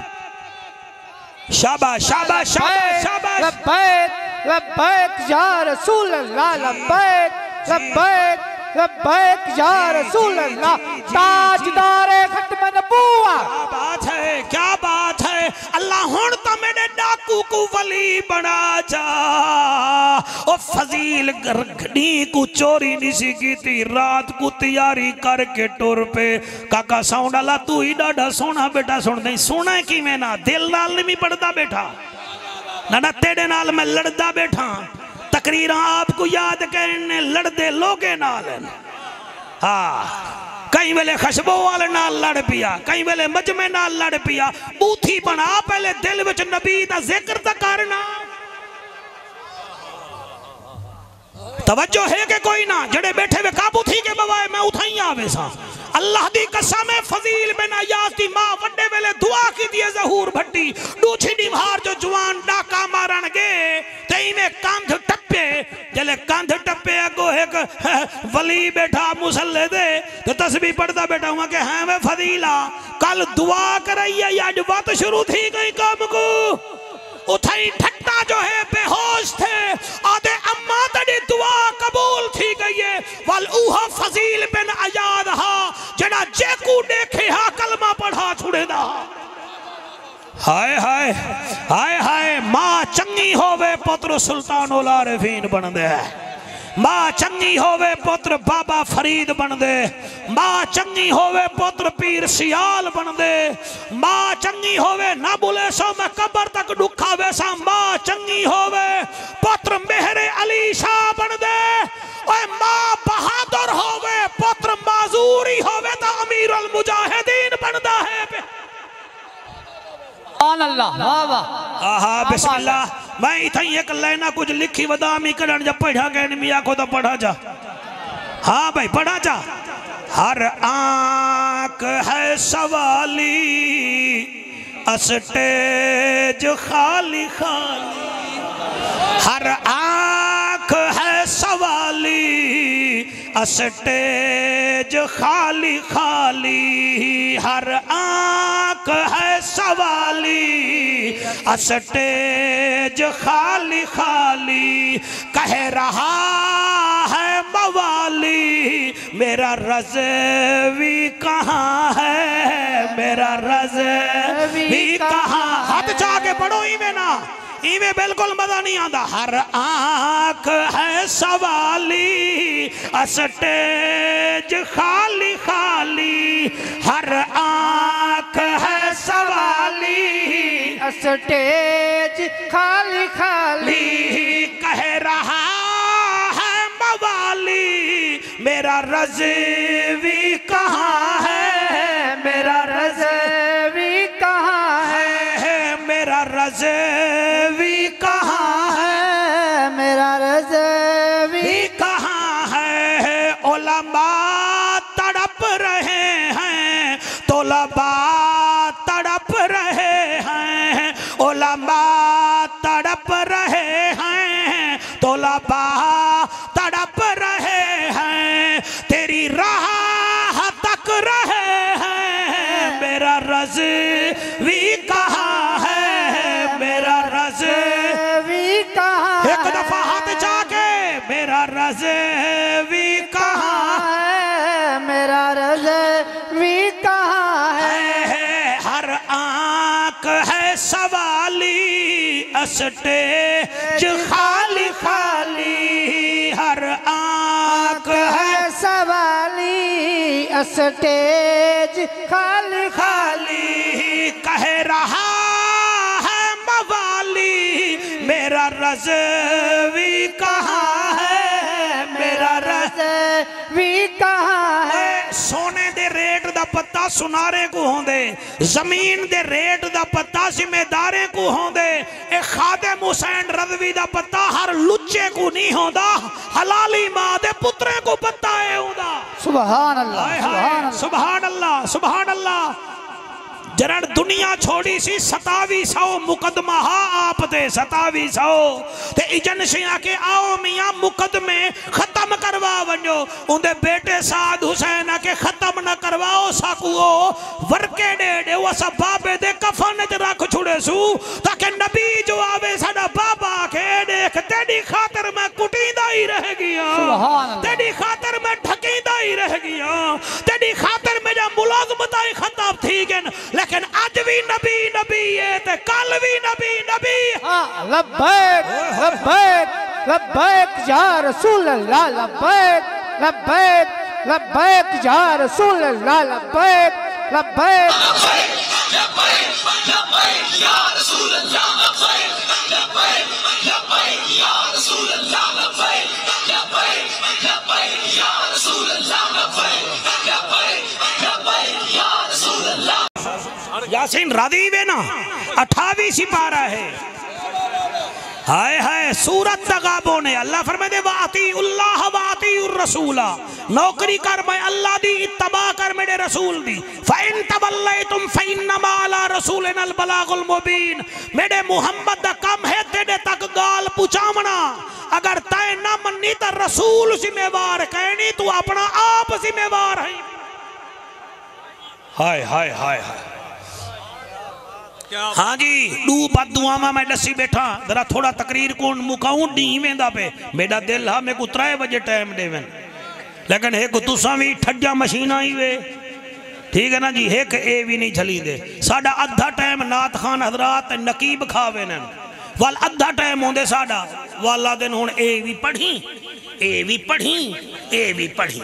शाबाश शाबाश शाबाश शाबाश। लब्बैक लब्बैक या रसूल अल्लाह, लब्बैक लब्बैक लब्बैक या रसूल अल्लाह। ताजदारे खत्म नबूवा। क्या बात है, क्या बात है। अल्लाह हुण तो मेरे डाकू को वली बना जा। ओ फजील घड़ी को चोरी नहीं सी की थी, रात को तैयारी करके टुर पे। काका साउंड अल्लाह तू ही डाढ़ा सोना बेटा। सुन नहीं सोना कि मैं ना दिल नाल नहीं पढ़दा बैठा ना ना तेरे नाल मैं लड़दा बैठा। तकरीर आपको याद करने लड़दे लोगे नाल। हाँ कई वेले खुशबू वाले नाल लड़ पिया, कई वेले मजमे नाल लड़ पिया। बूथी बना पहले दिल विच नबी दा जिक्र ता करना। तवज्जो है कि कोई ना जड़े बैठे वे काबू थी के बवाए मैं उठाई आवे सा। अल्लाह दी कसम है फजील बिन अयाज दी मां वड्डे वेले दुआ की दिए ज़हूर भट्टी दूठी दीवार जो जवान डाका मारन गए तई में कंध टप्पे। जले कंध टप्पे अगो एक वली बैठा मुसल्ले दे तो तस्बीह पढ़दा बैठा हुआ के हैं वे फजीला कल दुआ करई आज बात शुरू थी गई काम को। उठाई ठट्टा जो है बेहोश थे आधे अम्मा तेरी दुआ कबूल थी गई है। वल उहा फजील बिन अयाद हा जना जेकू देखे हा कलमा पढ़ा छुड़े दा। हाय हाय हाय हाय। मां चंगी होवे पुत्र सुल्तान उल आरिफीन बन दे। मां चंगी होवे पुत्र बाबा फरीद बन दे। मां चंगी होवे पुत्र पीर सियाल बन दे। मां चंगी होवे ना बुले सो मैं कब्र तक दुखा वैसा। मां चंगी होवे पुत्र मेहरे अली शाह बन दे। ओए मां बहादुर होवे पुत्र माजूरी होवे तो अमीर अल मुजाहिदीन बनदा है। अल्लाह वाह वाह। आहा बिस्मिल्लाह। मैं इथे एक लाइना कुछ लिखी वदामी करण जब पढ़ा गए मिया को तो पढ़ा जा। हाँ भाई पढ़ा जा। हर आंख है सवाली स्टेज खाली खाली। हर आंख है सवाली स्टेज खाली खाली। हर आंख है सवाली स्टेज खाली खाली। कह रहा है मवाली मेरा रज़वी कहाँ है, मेरा रज़वी कहाँ। हाथ जाके पढ़ो इवे ना, इवे बिल्कुल मजा नहीं आता। हर आंख है सवाली स्टेज खाली खाली। हर आंख है सवाली स्टेज खाली खाली। कह रहा है मवाली मेरा रज़वी कहाँ है, मेरा रज़वी कहाँ है, मेरा रज़वी कहाँ है, मेरा रज़वी कहाँ है। उलमा तड़प रहे हैं, तोलबा तड़प रहे हैं। उलमा तड़प रहे हैं, तोलबा तड़प रहे हैं। मेरा रज़वी कहाँ है, मेरा रज़वी कहाँ है। एक दफा हाथ जाके मेरा रज़वी कहाँ है, मेरा रज़वी कहाँ है। हर आँख है सवाली, स्टेज खाली खाली, हर आँख है सवाली, स्टेज खाली खाली। कह रहा है मवाली मेरा रज़वी कहाँ है, मेरा रज़वी कहाँ है। सोने दे रेट दा पता सुनारे को होंदे, जमीन दे रेट दा पता जिम्मेदारे को होंदे। ए खादिम हुसैन रज़वी दा पता हर लुच्चे को नहीं होंदा, हलाली मां दे पुत्रे को पता है होंदा। सुभान अल्लाह, सुभान अल्लाह, सुभान अल्लाह। जरण दुनिया छोड़ी सी 2700 मुकदमा हा आप दे 2700 ते इजन सिया के आओ मियां मुकदमे खत्म करवा वञो। उनके बेटे साद हुसैन के खत्म न करवाओ साकुओ वर्के दे दे असा बाबे दे कफन च रख छुड़े सू ताकि नबी जो आवे साडा बाबा के देख तेरी खातिर मैं कुटीदा ही रह गया, तेरी खातिर मैं ढकीदा ही रह गया, तेरी खातिर मेरा मुलाजमत ही खत्म थी गन। लेकिन आज भी नबी नबी है ते कल भी नबी नबी। हाँ लब्बैक लब्बैक लब्बैक या रसूल अल्लाह, लब्बैक लब्बैक लब्बैक या रसूल अल्लाह, लब्बैक लब्बैक लब्बैक लब्बैक या रसूल अल्लाह, लब्बैक लब्बैक लब्बैक या रसूल अल्लाह, लब्बैक लब्बैक लब्बैक या रसूल अल्लाह, लब्बैक लब्बैक लब्बैक या रसूल अल्लाह। यासीन रादी वे ना 28 सिपारा है। हाय हाय सूरत तगाबो ने अल्लाह फरमाते वाती उल्लाह वाती उर रसूला, नौकरी कर मैं अल्लाह दी, इत्तबा कर मेरे रसूल दी। फ़इन तवल्लैतुम फ़इन्नमा अला रसूलिनल बलागुल मुबीन, मेरे मुहम्मद दा काम है तेरे तक गाल पहुंचावना। अगर तय ना मन्नी तो रसूल जिम्मेवार कहनी, तू अपना आप जिम्मेवार है। हाय हाय हाय हाय। हाँ जी दू बदुआमा मैं दसी बैठा जरा थोड़ा तकरीर को मुकाऊं डी वेंदा पे मेरा दिल हा मैं को 3 बजे टाइम देवन, लेकिन एक तुसा भी ठग्या मशीन आई वे, ठीक है ना जी। एक ए भी नहीं झली दे साडा अद्धा टाइम नात खान हजरात नकीब खावे न वाल अद्धा टाइम होंदे साडा वाला दिन हुन ए भी पढ़ी ए भी पढ़ी ए भी पढ़ी।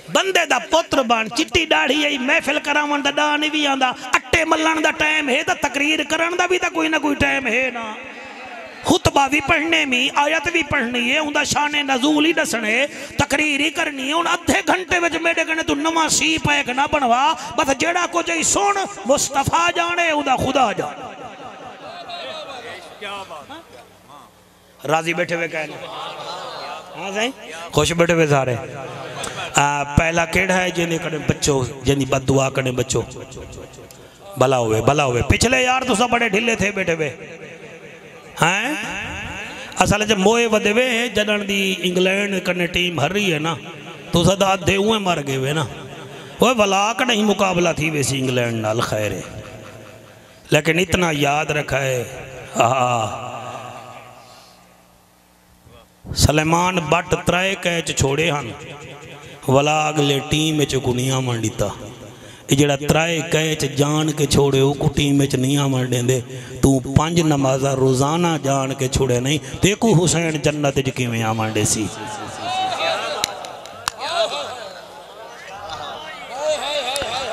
बंदे दा पुत्र बन चिट्टी दाढ़ी आई महफिल करावन दा डा नहीं भी आंदा, अट्टे मल्लन दा टाइम है तो तकरीर करन दा भी तो कोई ना कोई टाइम है ना। खुतबा भी पढ़ने में आयत भी पढ़नी है, उनका शाने नजूल ही दसने, तकरीर ही करनी है। उन अद्धे घंटे में मेरे कने तू नवा सी पैक ना बनवा, बस जेड़ा कुछ ही सुन मुस्तफा जाने उदा खुदा जाने। राजी बैठे हुए कहने हाँ सही खुश बैठे हुए सारे। पहला केड़ा है जिन्हें कने बच्चो जिन्हें बदुआ कने बच्चो भला हुए। पिछले यार तो सब बड़े ढिले थे बैठे हुए हैं। असल च मोए वधे वे जडन दी इंग्लैंड कने टीम हर रही है ना, तो सदा अद्धे उए मर गए वे ना। वो भला कने ही मुकाबला थी वैसी इंग्लैंड नाल खैर है, लेकिन इतना याद रखा है सलेमान बट 3 कैच छोड़े हैं वाला अगले टीम को नहीं आवन दिता। जरा 3 कैच जान के छोड़े वो टीम नहीं आवन देंदे, तू 5 नमाजा रोजाना जान के छोड़े नहीं तेको हुसैन जन्नत च किवें आवन दे सी।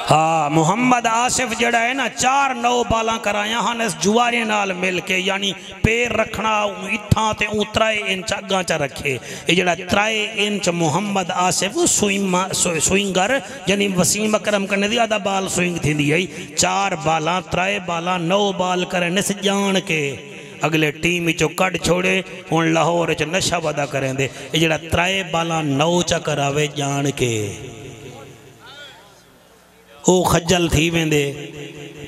हाँ मुहम्मद आसिफ जड़ा है ना 4 9 बाला कराया हाँ इस जुआरे नाल मिल के, यानी पैर रखना इत्थां ते 3 इंच अग्गां च रखे। ये जड़ा 3 इंच मुहम्मद आसिफ स्विंगर यानी वसीम अकरम कने दी आधा बाल स्विंग थी आई 4 बाला 3 बाला 9 बाल करने से जान के अगले टीम चो कट छोड़े। हुण लाहौर च नशा वदा करेंदे, ये जड़ा 3 बाला 9 च करावे जान के ओ खज्जल थी वेंदे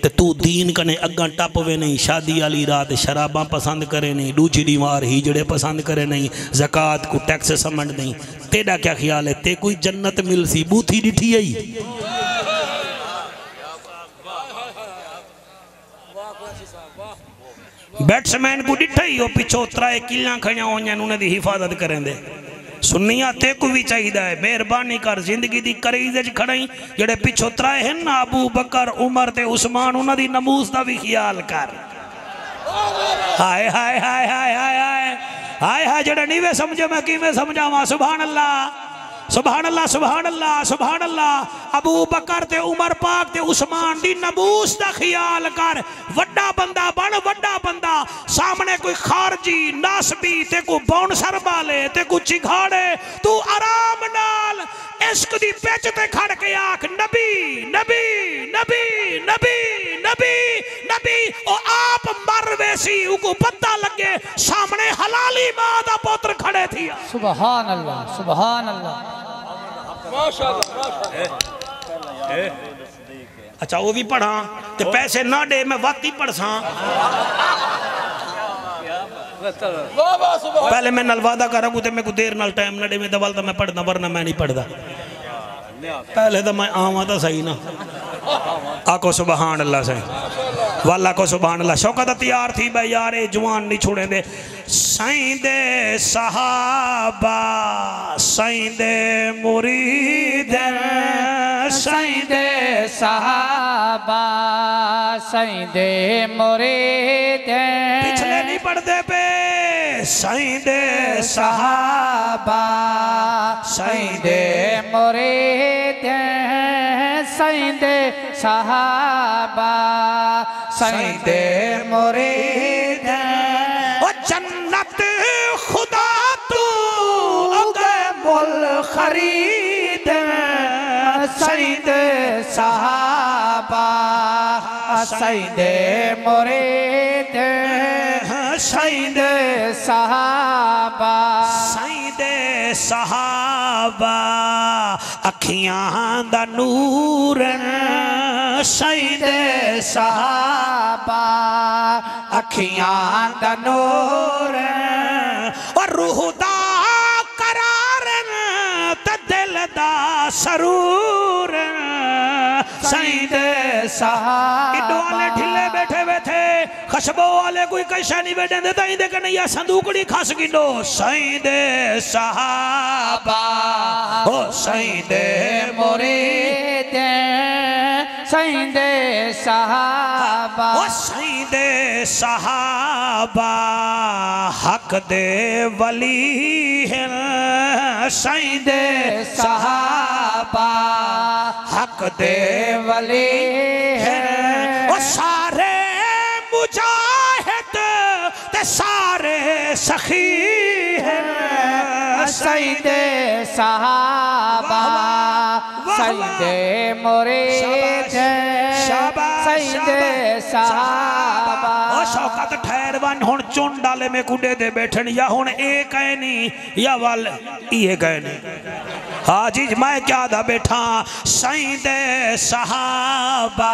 ते तू दीन कने अग्गा टप वे नहीं। शादी वाली रात शराबा पसंद करे नहीं, दूजी दीवार हिजड़े पसंद करे नहीं, ज़कात को टैक्स समझ नहीं। तेरा क्या ख्याल है ते कोई जन्नत मिल सी बूथी डिठी आई बैट्समैन को डिठा ही वो पिछो त्राए किलियां खड़िया होइयां उन्हां दी हिफाजत करेंदे सुन्निया ते को भी चाहिए है मेहरबानी कर जिंदगी दी करीज च खड़ाई जेड़े पिछो त्राए हैं ना अबू बकर उमर ते उस्मान उन्हां दी नमूस दा भी ख्याल कर हाय हाय हाय हाय हाय हाय हाय हाय जेड़े नीवे समझे मैं किवें समझावां सुभान अल्लाह सुभान अल्लाह सुभान अल्लाह सुभान अल्लाह अबू बकर ते उमर पाक ते उस्मान दी नबूस दा ख्याल कर वड्डा बंदा बन वड्डा बंदा सामने कोई खारजी नासबी ते को बाउंसर वाले ते को चिघाड़े तू आराम नाल इश्क दी पिच ते खड़ के आख नबी नबी नबी नबी नबी नबी ओ आप मर वैसी उको पता लगे सामने हलाली मां दा पुत्र खड़े थी सुभान अल्लाह सुभान अल्लाह अच्छा वो भी पढ़ा ते पैसे ना दे मैं वक्त ही पढ़सा पहले मैं नल वादा करा ते मेरे को देर नाल टाइम ना दे मैं दवाल तो मैं पढ़ना वरना मैं नहीं पढ़दा पहले तो मैं आवा तो सही ना आको सुभान अल्लाह से वाला को सुभान अल्लाह शौकत तैयार थी भाई यार जवान नहीं छोड़े दे सईदे सहाबा सईदे मुरीद सईदे सहाबा सईदे मुरीद पिछले नहीं पढ़ते पे सईदे सहाबा सईदे मुरीद सईदे सहाबा सईदे मुरीद ओ जन्नत खुदा तू अगे मुल खरीद सईदे सहाबा सईदे मुरीद सईदे सहाबा सईदे सहाबा अखियां दा नूर सईदे सहाबा अखियां दा नूर और रूह दा करार ते दिल दा सरूर सईदे सहाबा इडो वाले ढिले बैठे बैठे खशबो वाले कोई कैसा नहीं बैठे देता ही देख नहीं या संदूकड़ी खस गिनो सईदे सहाबा ओ सईदे मुरीद सईदे सहाबा ओ सईदे सहाबा हक दे वली है सईदे सहाबा हक दे वली है ओ सारे मुजाहिद ते सारे सखी है सईदे सहाबा सईदे मुरीद सईदे सहाबा ओ शौकत ठहर वन हुन चुन डाले में कुडे दे बैठन या हुन एक है नहीं या वाल ये गए नहीं हाँ जी मैं क्या दा बैठा सईदे सहाबा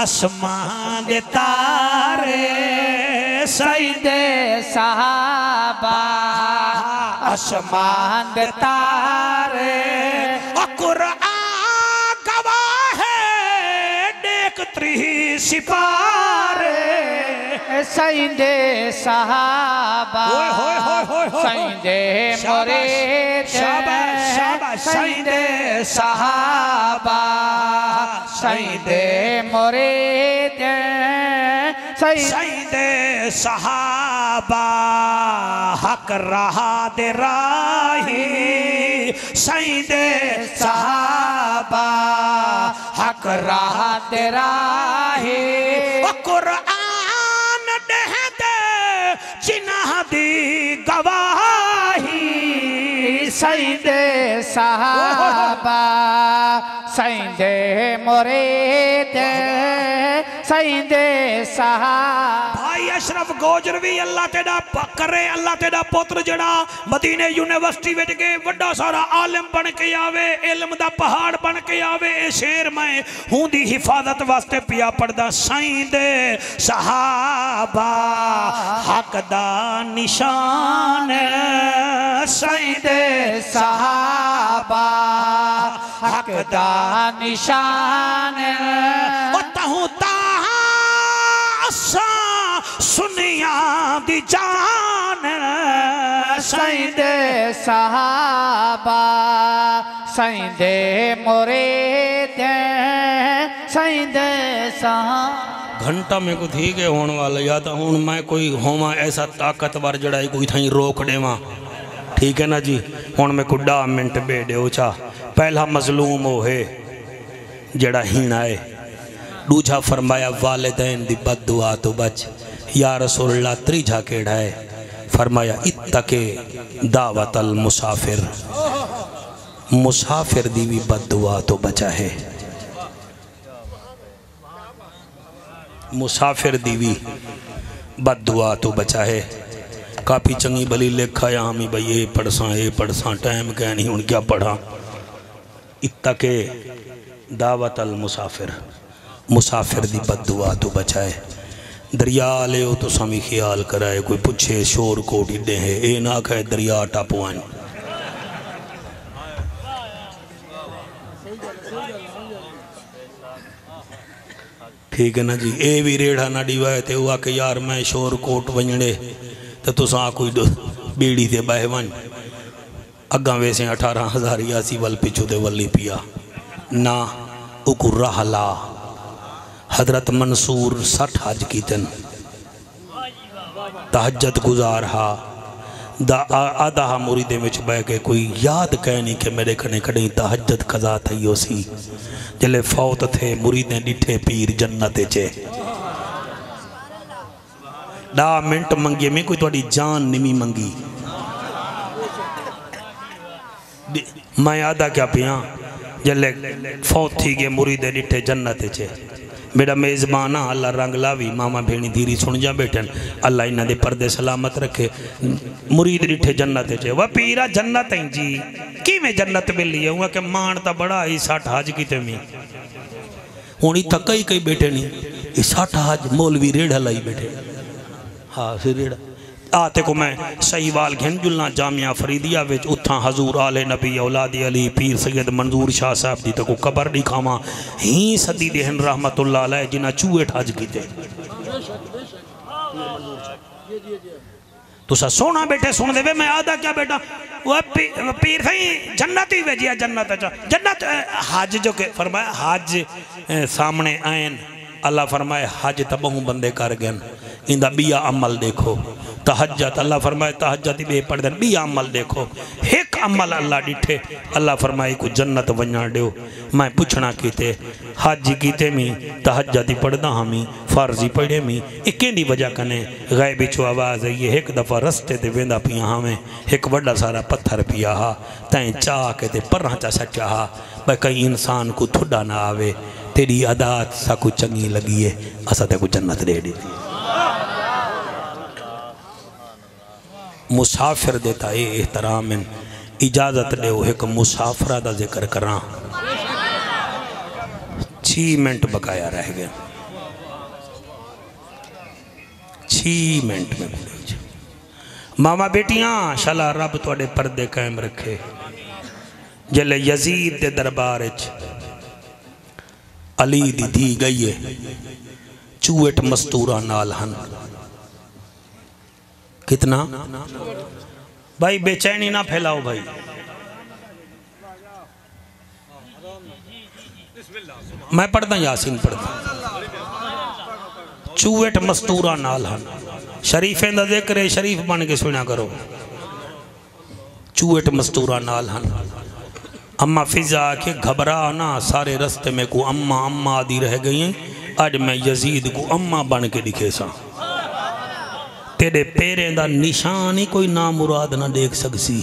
आसमान दे तारे सईदे सहाबा आसमान दे तारे कुरान गवाह है नेक त्री सिपारे सईदे सहाबा सईदे मुरीद सईदे सहाबा सईदे मुरीद सईदे सहाबा हक रहा दे राही सईदे सहाबा हक रहा दे राही कुरान दे जिन्हां दी गवाही सईदे सहाबा सईदे मुरीद सईदे सहाबा भाई अशरफ गोजर भी अल्लाह तेरा करे अल्लाह तेरा पुत्र जड़ा मदीने यूनिवर्सिटी विच के बड़ा सारा आलिम बन के आवे इल्म दा पहाड़ बन के आवे ए शेर मैं हूं दी हिफाजत वास्ते पिया पढ़दा सईदे सहाबा हक दा निशान सईदे सहाबा हक दा निशान ओ तहु ता असा सुनिया दी जान सैंदे सहाबा सैंदे मुरीद सैंदे सहाबा। घंटा में को थी गए होने वाला या तो हूँ मैं कोई होवा ऐसा ताकतवर जड़ाई कोई थी रोक देवा। ठीक है ना जी। हूँ मैं को 10 मिनट बेड़ो चा। पहला मजलूम वो है जड़ा हीना है। दूजा फरमाया वालिदैन दी बददुआ तो बच। या रसूलुल्लाह त्रीजा केड़ा है फरमाया इत्तके दावतल मुसाफिर। मुसाफिर दी भी बददुआ तो बचा है। मुसाफिर दी भी बददुआ तो बचा है। काफ़ी चंगी भली लेखा यहाँ में भाई ये पढ़सा टाइम क्या नहीं हूँ क्या पढ़ा। इत्तके दावतल मुसाफिर। मुसाफिर दी बददुआ तो बचाए। दरिया ले तो समी ख्याल कराए। कोई पूछे शोर कोट इडे है ये ना कहे दरिया टापुआन। ठीक है ना जी। ये भी रेड़ा ना डिवाए थे वो आके यार मैं शोर कोट वजने तो तुसा कोई बीड़ी से बह वन अगा वैसे 18,000 यासी वल पिछू दे वली पिया ना उकुर्रा हला। हजरत मंसूर 60 हज की तन तहज्जुद गुजार हा आधा मुरीदे में बह के कोई याद कह नहीं कि मेरे कने कहीं तहज्जुद कज़ा थी हो सी जले फौत थे मुरीदे डिठे पीर जन्नत चे। 10 मिनट मंगे में कोई थोड़ी जान निमी मंगी। मैं आदा क्या पिया जले फौत थी गए मुरीदे डिठे जन्नत चे। मेरा मेज़बान अल्लाह रंग लावी मामा भेणी धीरी सुन जा बैठन अल्लाह इन्हों के पर्दे सलामत रखे। मुरीद डिठे जन्नत चे वह पीरा जन्नत ही जी कि में जन्नत मिली है वह के मान तो बड़ा ही 60 हज की मी हूँ इतना कई बैठे नहीं 60 हज मौलवी रेड़ा लाई बैठे। हाँ फिर रेड़ा आते को मैं सही वाल घेन जुलना जामिया फरीदिया विच उथा हजूर आले नबी औलादी अली पीर सैयद मंजूर शाह साहब दी तक कबर दिखावा ही सदी देहन रहमतुल्लाह अलैह जिन्हें चूहे हज किते। तुसा सोना बेटे सुन दे मैं आदा क्या बेटा वह पीर सही जन्नत ही भेजिया जन्नत जन्नत हज जो के फरमाया हज सामने आयन अल्लाह फरमाए हज तबहू बंदे कर गए इंदा बिया अमल देखो। तहज्जुद अल्लाह फरमाए तहज्जुद बे पढ़ देन बिया अमल देखो। एक अमल अल्लाह डिठे अल्लाह फरमाए को जन्नत वञण दियो। मैं पूछना कीते हज कीते मी तहज्जुद पढ़दा हामी फर्ज ही पढ़े मी इकेंदी वजह कने गैब चो आवाज़ आई एक दफ़ा रस्ते ते वेंदा पिया हमें एक वड्डा सारा पत्थर पिया हा तैं चाह के ते परहां चा सचा हा भाई कई इंसान को थुड़ा ना आवे तेरी अदात सा को चंगी लगी है असा ते को जन्नत दे दी। मुसाफिर देता ये एहतराम इजाजत दो एक मुसाफरा का जिक्र करा। 6 मिनट बकाया रह गए 6 मिनट में मामा बेटियां शाला रब थोड़े पर्दे कायम रखे। जले यजीद के दरबार अली दी धी गई है चूहट मस्तूरा नाल हन कितना भाई बेचैनी ना फैलाओ भाई। मैं पढ़ता यासीन पढ़ता चूहट मस्तूरा नाल हन शरीफे दा जिक्र है शरीफ बन के सुना करो। चूहट मस्तूरा नाल हन अम्मा फिजा के घबरा ना सारे रस्ते में को अम्मा अम्मा आदि रह गई अज मैं यजीद को अम्मा बन के दिखे सा। तेरे पैरें दा निशान ही कोई ना मुराद ना देख सकसी।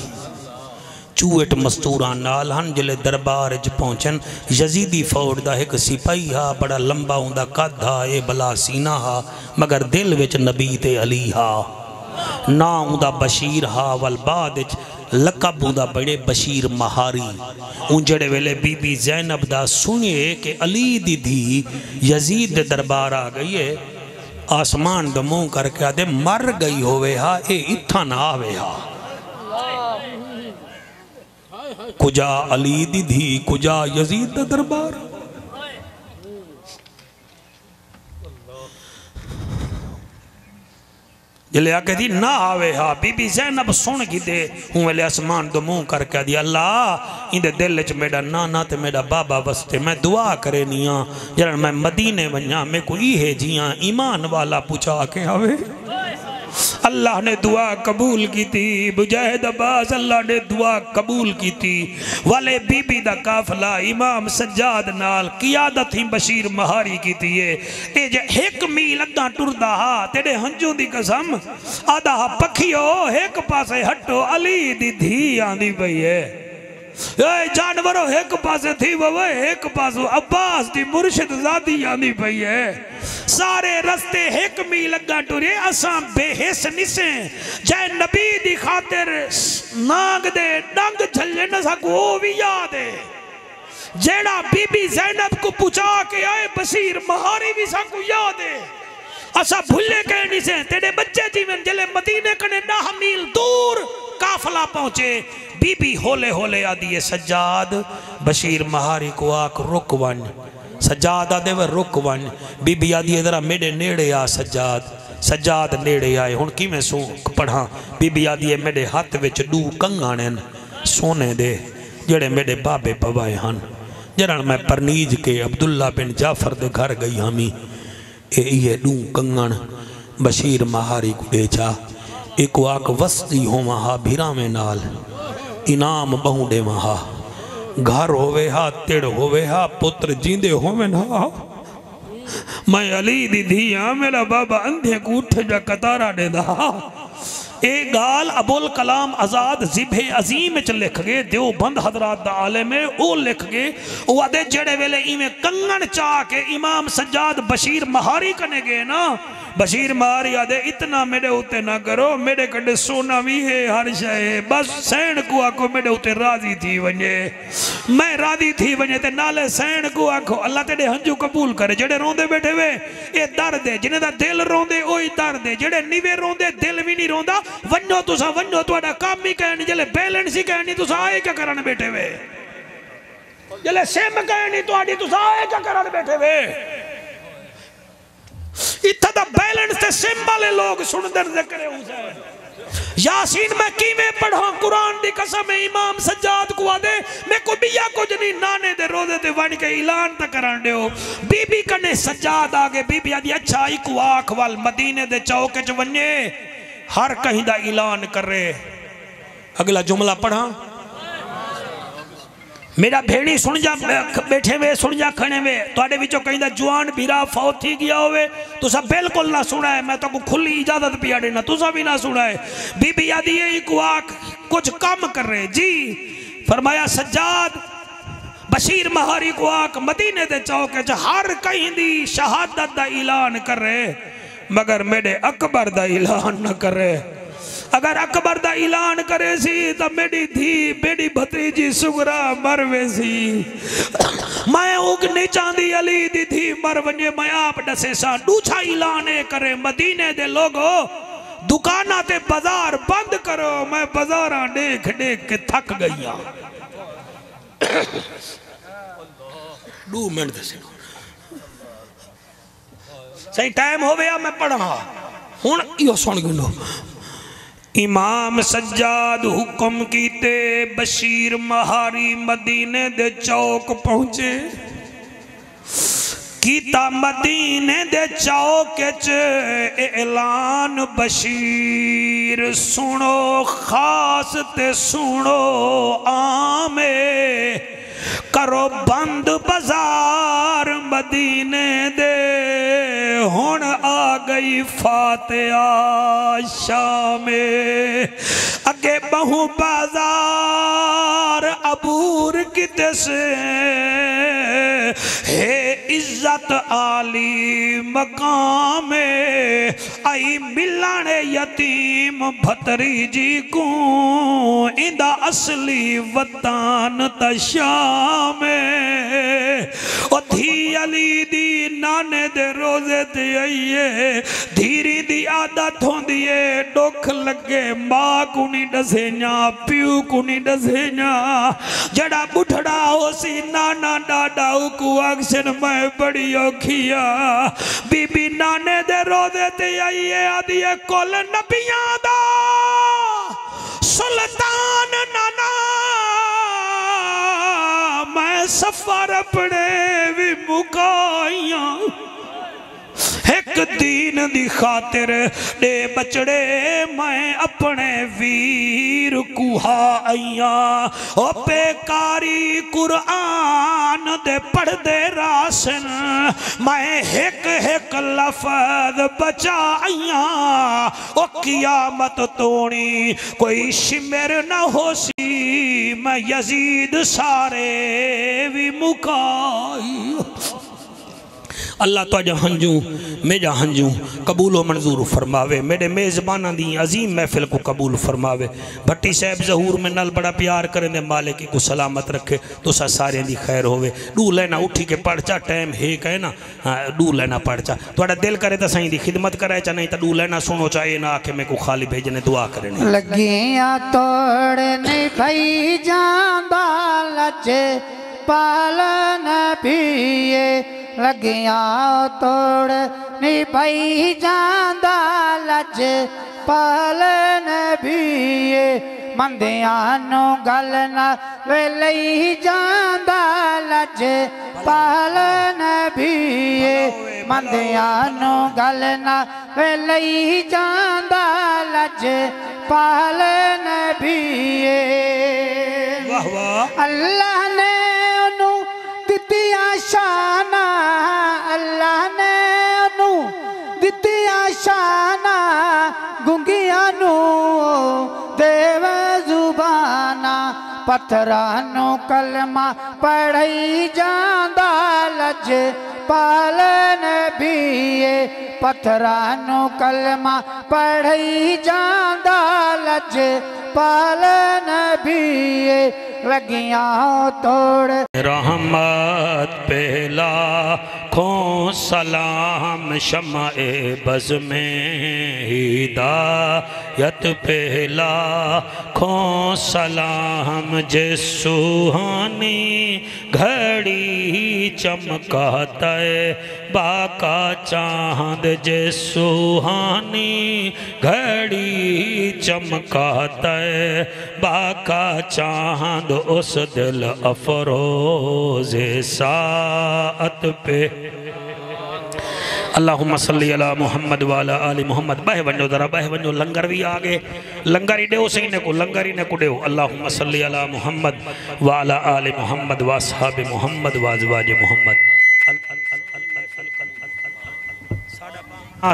चूहट मस्तूरा नाल हन जिले दरबार च पहुंचन यजीदी फौज दा एक सिपाही हा बड़ा लंबा उंदा कद हा ये बला सीना हा मगर दिल विच नबी ते अली हा ना उंदा बशीर हा वल बाद लकब उंदा बड़े बशीर महारी। उंजड़े वेले बीबी जैनब दा सुनिए कि अली दी धी यजीद दे दरबार आ गई है आसमान द मुंह करके आदे मर गई होवे हा ए इत्था ना आवे हा। कुजा अली दी धी कुजा यजीद दा दरबार। जले आके थी ना आवे हा बीबी ज़ैनब सुन की दे हूँ वेले आसमान दो मुँह करके दी अल्लाह इंदे दिल च मेरा नाना ते मेरा बाबा वस्ते मैं दुआ करे निया जरा मैं मदीने वन्या मैं को ये जिया ईमान वाला पूछा के आवे। अल्लाह ने दुआ कबूल की थी मुजाहिद अब्बास अल्लाह ने दुआ कबूल की थी वाले बीबी दा काफला इमाम सज्जाद नाल कियादत ही बशीर महारी की थी ये जे एक मील अद्धा टुरदा हा तेरे हंजू दी कसम आधा पखियो एक पासे हटो अली दी धी आंदी पई है जानवरों एक पासे थी वो एक पासो अब्बास दी मुर्शिद ज़ादी आंदी पई है सारे रस्ते एक मील अगा टुरे असा बेहिस निसे जै नबी दी खातिर नाग दे डंग झल्ले न सकू वो भी याद है जेड़ा बीबी ज़ैनब को पूछा के आए बशीर महारी भी सकू याद है असा भूले के नहीं से तेरे बच्चे जीवन जले मदीने कने 10 मील दूर काफला पहुंचे बीबी होले होले आदि सज्जाद बशीर महारी को आख रुक वन सज्जाद आदे वे रुक वन बीबी आदि जरा मेरे नेड़े आ सज्जाद नेड़े आए हुण किवें सो पढ़ा बीबी आदि मेरे हाथ विच 2 कंगा ने सोने दे जेड़े मेरे बाबे पवाए हन जरा मैं परनीज के अब्दुल्ला बिन जाफर दे घर गई हमी ये 2 कंगण बशीर महारी को देचा एक आक वस्ती हो वहाँ भीरा में नाल इनाम बहुडे वहाँ घर होवे हा तिड़ होवे हा पुत्र जींदे होवे ना मैं अली दी धी हाँ मेरा बाबा अंधे को उठ जा कतारा देदा ए गाल अबुल कलाम आजाद जिबे अजीम च लिख गए देवबंद हजरात दा आलिम है ओ लिख गए ओ आदे जेड़े वेले इवें कंगन चा के इमाम सज्जाद बशीर महारी कने गए ना बशीर महारी आदे इतना मेरे उते ना करो मेरे कड़े सोना भी है हर शय बस सैन को आखो मेरे उते राजी थी वने मैं राजी थी वने ते नाले सैन को आखो अल्लाह तेरे हंजू कबूल करे जेड़े रोंदे बैठे वे ए दर्द है जिन्हें दा दिल रोंदे ओही दर्द है जेड़े निवे रोंदे दिल भी नहीं रोंदा वन्नो तुसा वन्नो तुहाडा काम ही कहनी जले बैलेंस ही कहनी तुसा आए क्या करन बैठे वे जले सिम कहनी तुहाडी तुसा आए क्या करन बैठे वे इत्था दा बैलेंस ते सिम वाले लोग सुनदे जिक्र हुसैन यासीन मैं किवें पढ़ा कुरान दी कसम इमाम सज्जाद को आदे मैं को बिया कुछ नहीं नाने दे रोजे ते वण के ऐलान त करन दियो बीबी कने सज्जाद आगे बीबी आदी अच्छा इको आख वाल मदीने दे चौक च वने हर कहीं दा ऐलान करे अगला जुमला पढ़ा मेरा भेड़ी सुन जा बैठे वे सुन जा खड़े वे तुहाडे विचों कहीं दा जवान भीरा फौत थी गया होवे तुसा बिल्कुल ना सुना है मैं तो खुली इजाजत पिया देना तुसा भी ना सुना है बीबी आदि को आख कुछ कम कर रहे जी फरमाया सज्जाद बशीर महारी को आख मदीने दे चौक च हर कहीं दी शहादत दा ऐलान कर रहे मगर मेरे अकबर दा ऐलान न करे अगर अकबर दा ऐलान करे सी तो मेरी धी मेरी भतीजी सुगरा मर वेसी मैं उग नहीं चाहती अली दी धी मर वने मैं आप दसे सा दूसरा ऐलान करे मदीने दे लोगो दुकाना ते बाजार बंद करो मैं बाजार देख देख के थक गई हाँ 2 मिनट दसे सही टाइम हो गया मैं पढ़ा हुण यो सुन गिनो इमाम सज्जाद हुक्म कीते बशीर महारी मदीने दे चौक पहुंचे कीता मदीने दे चौक च ऐलान बशीर सुनो खास ते सुनो आमे करो बंद बाजार मदीने दे हुण आ गई फातिहा शामे अगे बहु बाजार अबूर किते से हे इज्जत आली मकामे आई मिलन यतीम भतरी जी को इंदा असली वतन तशामे धी अली दी नाने दे रोजे ते आइए धीरी दी आदत होंदी है दुख लगे मां को नहीं दसेना प्यू को नहीं दसेना जड़ा बुढ़ड़ा हो सी नाना डाडा को अक्सर मैं बड़ी औखिया बीबी नाने दे रोजे ते आइए आदिए कुल नबियां दा सुल्तान नाना मैं सफर अपने भी मुकाइया एक दीन दी खातिर दे बचड़े मैं अपने वीर कुहा आइया ओ बेकारी कुरान दे पढ़दे रासन मैं एक एक लफज बचा आइया ओ कियामत तोड़ी कोई शिमर न होसी मैं यजीद सारे भी मुकाई अल्लाह तुझा हंजू मेजा हंजू कबूल व मंजूर फरमावे मेरे मेज़बाना दी अजीम महफिल को कबूल फरमावे भट्टी साहब जहूर में नल बड़ा प्यार करें मालिक को सलामत रखे तुसा सारे दी खैर होवे डू लेना उठी के पढ़चा टाइम है कहे ना डू लेना पढ़चा थोड़ा दिल करे तो सही दी खिदमत करे चा नहीं तो डू लेना सुनो चाहिए ना आके मेरे को खाली भेजने दुआ करने लगिया तोड़ने भाई जांदा लजे पालन पिए लगिया तोड़ नी भाई जांदा लज पालन भी मंदिया नु गल न वेले जांदा लज पालन भी मंदिया नु गल न वेले जांदा लज पालन भी अल्लाह ने दितिया शाना अल्लाह ने नू दितिया शाना गुंगिया नू देव जुबाना पत्थरा नू कलमा पढ़ई जांदा लज पालन भी पत्थरा नू कलमा पढ़ई जांदा लज पालन भी लगिया तोड़ रहमत पहला खो सलाम शम्मा-ए बज़ में हिदायत पहला खो सलाम जे सुहानी घड़ी चमकाता बाका चांद जे सुहानी घड़ी चमकाता बाका चांद उस दिल अफरोज़ साअत पे अल्लाहुम्मा सल्ली अला मुहम्मद वाला आली मुहम्मद बह वञो जरा बह वञो लंगर भी आ गए लंगर ही ॾियो सही ने को लंगर ही ने को ॾियो अल्लाहुम्मा सल्ली अला मुहम्मद वाला आली मुहम्मद व असहाबे मुहम्मद व अज़वाजे मुहम्मद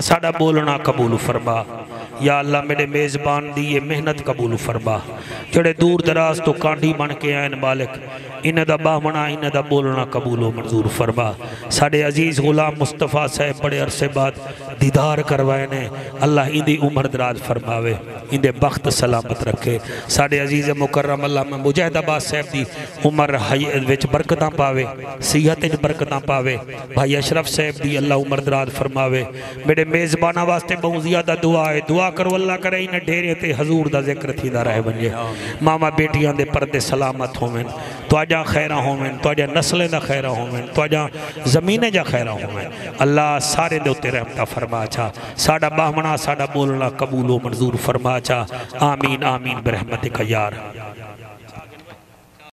साडा बोलना कबूल फरमा या अल्लाह मेरे मेज़बान दी ये मेहनत कबूल फरमा जड़े दूर दराज तो कांडी बन के आए मालिक इन्हें दा बामना इन्हें दा बोलना कबूल व मंजूर फरमा साडे अजीज़ गुलाम मुस्तफ़ा साहब बड़े अरसे बाद दीदार करवाए ने अल्लाह इंदी उम्र दराज फरमावे इंदे बख्त सलामत रखे साडे अजीज़ मुकर्रम अल्लाह में मुजाहिदाबाद साहब दी उम्र विच बरकतां पावे सेहत विच बरकतां पावे भाई अशरफ साहब दी अल्लाह उम्र दराज फरमावे मेरे मेज़बाना वास्ते बहुत ज़्यादा दुआ है दुआ करो अल्लाह करे इन्हें डेरे ते हजूर दा जिक्र थींदा रहे वंजे मामा बेटियां दे पर्दे सलामत होवें तुहाडा खैरा होवें तुहाडा नस्लें दा खैरा होवें तुहाडा ज़मीने जा खैरा होवें अल्लाह सारे दे उत्ते रहमत फरमा चा साडा बाहमना साडा बोलना कबूल व मंजूर फरमा चा आमीन आमीन बिरहमतिक यार